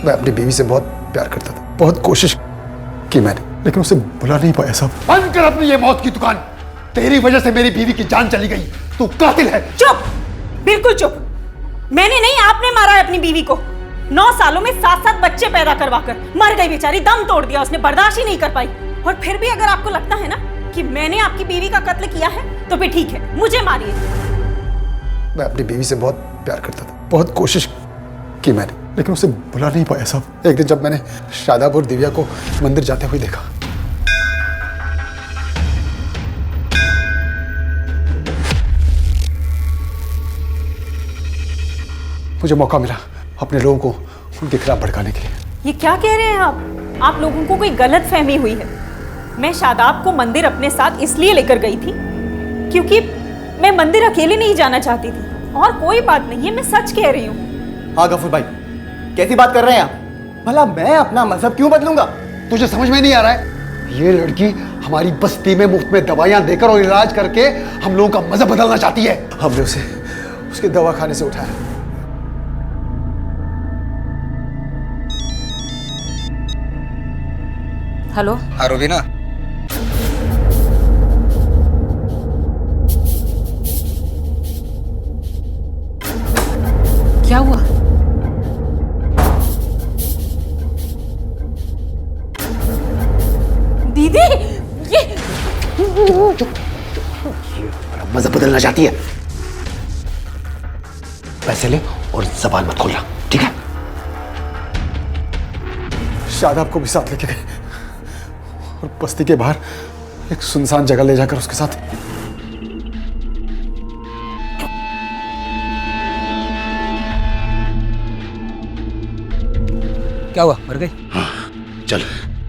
मैं अपनी बीवी से बहुत प्यार करता था, बहुत कोशिश की मैंने, लेकिन उसे बुला नहीं पाया साहब। बंद कर अपनी ये मौत की दुकान। तेरी वजह से मेरी बीवी की जान चली गई। तू कातिल है। चुप, बिल्कुल चुप। मैंने नहीं, आपने मारा है अपनी बीवी को। 9 सालों में 7-7 बच्चे पैदा करवाकर मर गई बेचारी, दम तोड़ दिया उसने, बर्दाश्त ही नहीं कर पाई। और फिर भी अगर आपको लगता है ना कि मैंने आपकी बीवी का कत्ल किया है तो फिर ठीक है, मुझे मारिए। मैं अपनी बीवी से बहुत प्यार करता था, बहुत कोशिश की मैंने, लेकिन उसे बुला नहीं पाया साहब। एक दिन जब मैंने शादाब और दिव्या को मंदिर जाते हुए देखा, मुझे मौका मिला अपने लोगों को उनके खिलाफ भड़काने के लिए। ये क्या कह रहे हैं आप लोगों को कोई गलत फहमी हुई है। मैं शादाब को मंदिर अपने साथ इसलिए लेकर गई थी क्योंकि मैं मंदिर अकेले नहीं जाना चाहती थी, और कोई बात नहीं है, मैं सच कह रही हूँ। हाँ गफूर भाई, कैसी बात कर रहे हैं आप? भला मैं अपना मजहब क्यों बदलूंगा? तुझे समझ में नहीं आ रहा है? ये लड़की हमारी बस्ती में मुफ्त में दवाइयां देकर और इलाज करके हम लोगों का मजहब बदलना चाहती है। हमने उसे उसके दवा खाने से उठाया। हेलो। हाँ रूबीना, क्या हुआ? दीदी, ये मजहब बदलना चाहती है। पैसे ले और जबान मत खोलना, ठीक है? शादाब को भी साथ लेके गए और बस्ती के बाहर एक सुनसान जगह ले जाकर उसके साथ क्या हुआ, मर गई? हाँ, चल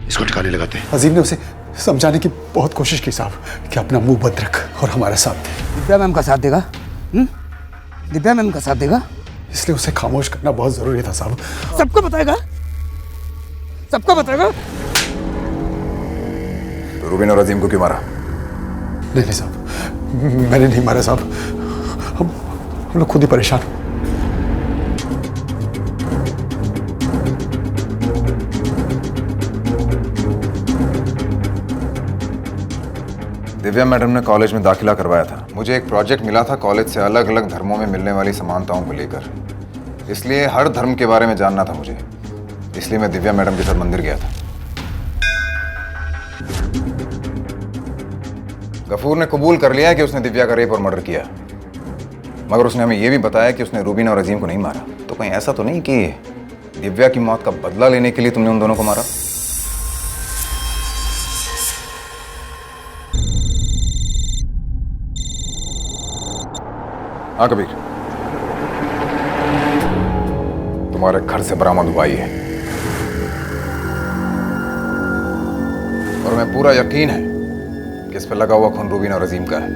इसको ठिकाने लगाते हैं। अजीम ने उसे समझाने की बहुत कोशिश की साहब कि अपना मुंह बंद रख और हमारा साथ दे। दिव्या मैम का साथ देगा? दिव्या मैम का साथ देगा? इसलिए उसे खामोश करना बहुत जरूरी था साहब। सबको बताएगा? सबको बताएगा? तो रूबीन और अजीम को क्यों मारा? नहीं साहब, मैंने नहीं मारा साहब। हम लोग खुद ही परेशान। दिव्या मैडम ने कॉलेज में दाखिला करवाया था। मुझे एक प्रोजेक्ट मिला था कॉलेज से अलग अलग धर्मों में मिलने वाली समानताओं को लेकर, इसलिए हर धर्म के बारे में जानना था मुझे। इसलिए मैं दिव्या मैडम के साथ मंदिर गया था। गफूर ने कबूल कर लिया कि उसने दिव्या का रेप और मर्डर किया, मगर उसने हमें यह भी बताया कि उसने रूबीन और अजीम को नहीं मारा। तो कहीं ऐसा तो नहीं कि दिव्या की मौत का बदला लेने के लिए तुमने उन दोनों को मारा? हाँ कबीर, तुम्हारे घर से बरामद हुआ है और मैं पूरा यकीन है कि इस पर लगा हुआ खून रूबीन और अजीम का है।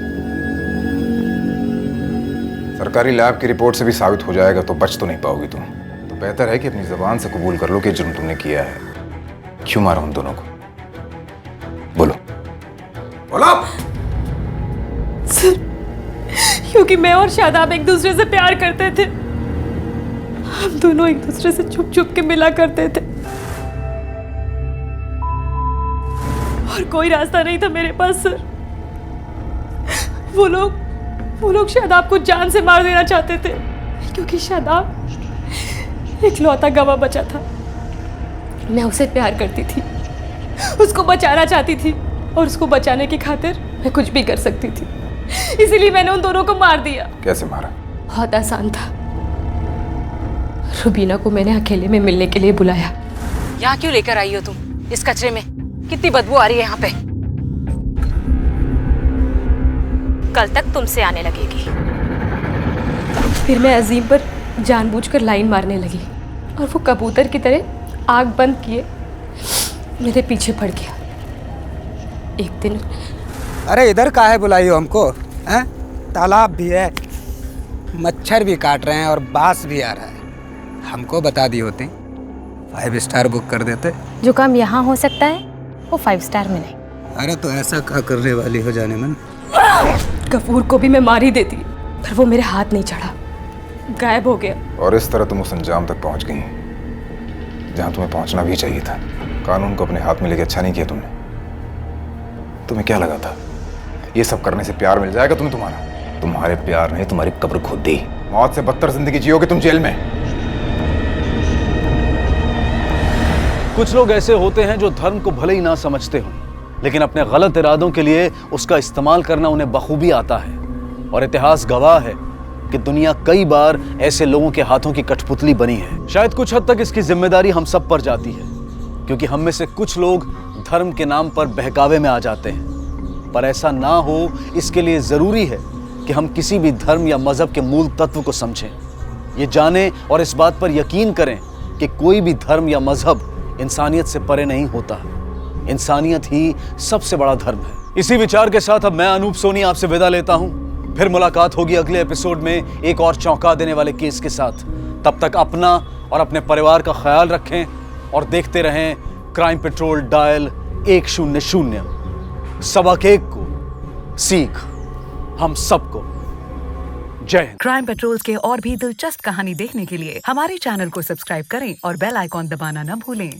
सरकारी लैब की रिपोर्ट से भी साबित हो जाएगा तो बच तो नहीं पाओगी तुम। तो बेहतर है कि अपनी जबान से कबूल कर लो कि जुर्म तुमने किया है। क्यों मारा उन दोनों को? बोलो बोलो। सर, क्योंकि मैं और शादाब एक दूसरे से प्यार करते थे। हम दोनों एक दूसरे से छुप छुप के मिला करते थे और कोई रास्ता नहीं था मेरे पास सर। वो लोग शादाब को जान से मार देना चाहते थे क्योंकि शादाब इकलौता गवाह बचा था। मैं उसे प्यार करती थी, उसको बचाना चाहती थी और उसको बचाने की खातिर मैं कुछ भी कर सकती थी। इसीलिए मैंने उन दोनों को मार दिया। कैसे मारा? बहुत आसान था। रुबीना को मैंने अकेले में मिलने के लिए बुलाया। यहाँ क्यों लेकर आई हो तुम इस कचरे में? कितनी बदबू आ रही है यहाँ पे। कल तक तुमसे आने लगेगी। फिर मैं अजीम पर जानबूझकर लाइन मारने लगी और वो कबूतर की तरह आंख बंद किए मेरे पीछे पड़ गया। एक दिन अरे इधर काहे बुलाई हो हमको? हैं? तालाब भी है, मच्छर भी काट रहे हैं और बास भी आ रहा है। हमको बता दी होती 5 स्टार बुक कर देते। जो काम यहाँ हो सकता है वो 5 स्टार में नहीं। अरे तो ऐसा क्या करने वाली हो जाने मन? गफूर को भी मैं मार ही देती पर वो मेरे हाथ नहीं चढ़ा, गायब हो गया। और इस तरह तुम उस अंजाम तक पहुंच गई जहां तुम्हें पहुंचना भी चाहिए था। कानून को अपने हाथ में लेके अच्छा नहीं किया तुमने। तुम्हें क्या लगा था ये सब करने से प्यार मिल जाएगा तुम्हें? तुम्हारे प्यार ने तुम्हारी कब्र खोद दी। मौत से बदतर जिंदगी जियोगे तुम जेल में। कुछ लोग ऐसे होते हैं जो धर्म को भले ही ना समझते हों, लेकिन अपने गलत इरादों के लिए उसका इस्तेमाल करना उन्हें बखूबी आता है। और इतिहास गवाह है कि दुनिया कई बार ऐसे लोगों के हाथों की कठपुतली बनी है। शायद कुछ हद तक इसकी जिम्मेदारी हम सब पर जाती है, क्योंकि हम में से कुछ लोग धर्म के नाम पर बहकावे में आ जाते हैं। पर ऐसा ना हो, इसके लिए जरूरी है कि हम किसी भी धर्म या मजहब के मूल तत्व को समझें, ये जानें और इस बात पर यकीन करें कि कोई भी धर्म या मजहब इंसानियत से परे नहीं होता। इंसानियत ही सबसे बड़ा धर्म है। इसी विचार के साथ अब मैं अनूप सोनी आपसे विदा लेता हूं। फिर मुलाकात होगी अगले एपिसोड में एक और चौंका देने वाले केस के साथ। तब तक अपना और अपने परिवार का ख्याल रखें और देखते रहें क्राइम पेट्रोल डायल 100। सबक एक को सीख हम सबको। जय हिंद। क्राइम पेट्रोल के और भी दिलचस्प कहानी देखने के लिए हमारे चैनल को सब्सक्राइब करें और बेल आइकॉन दबाना न भूलें।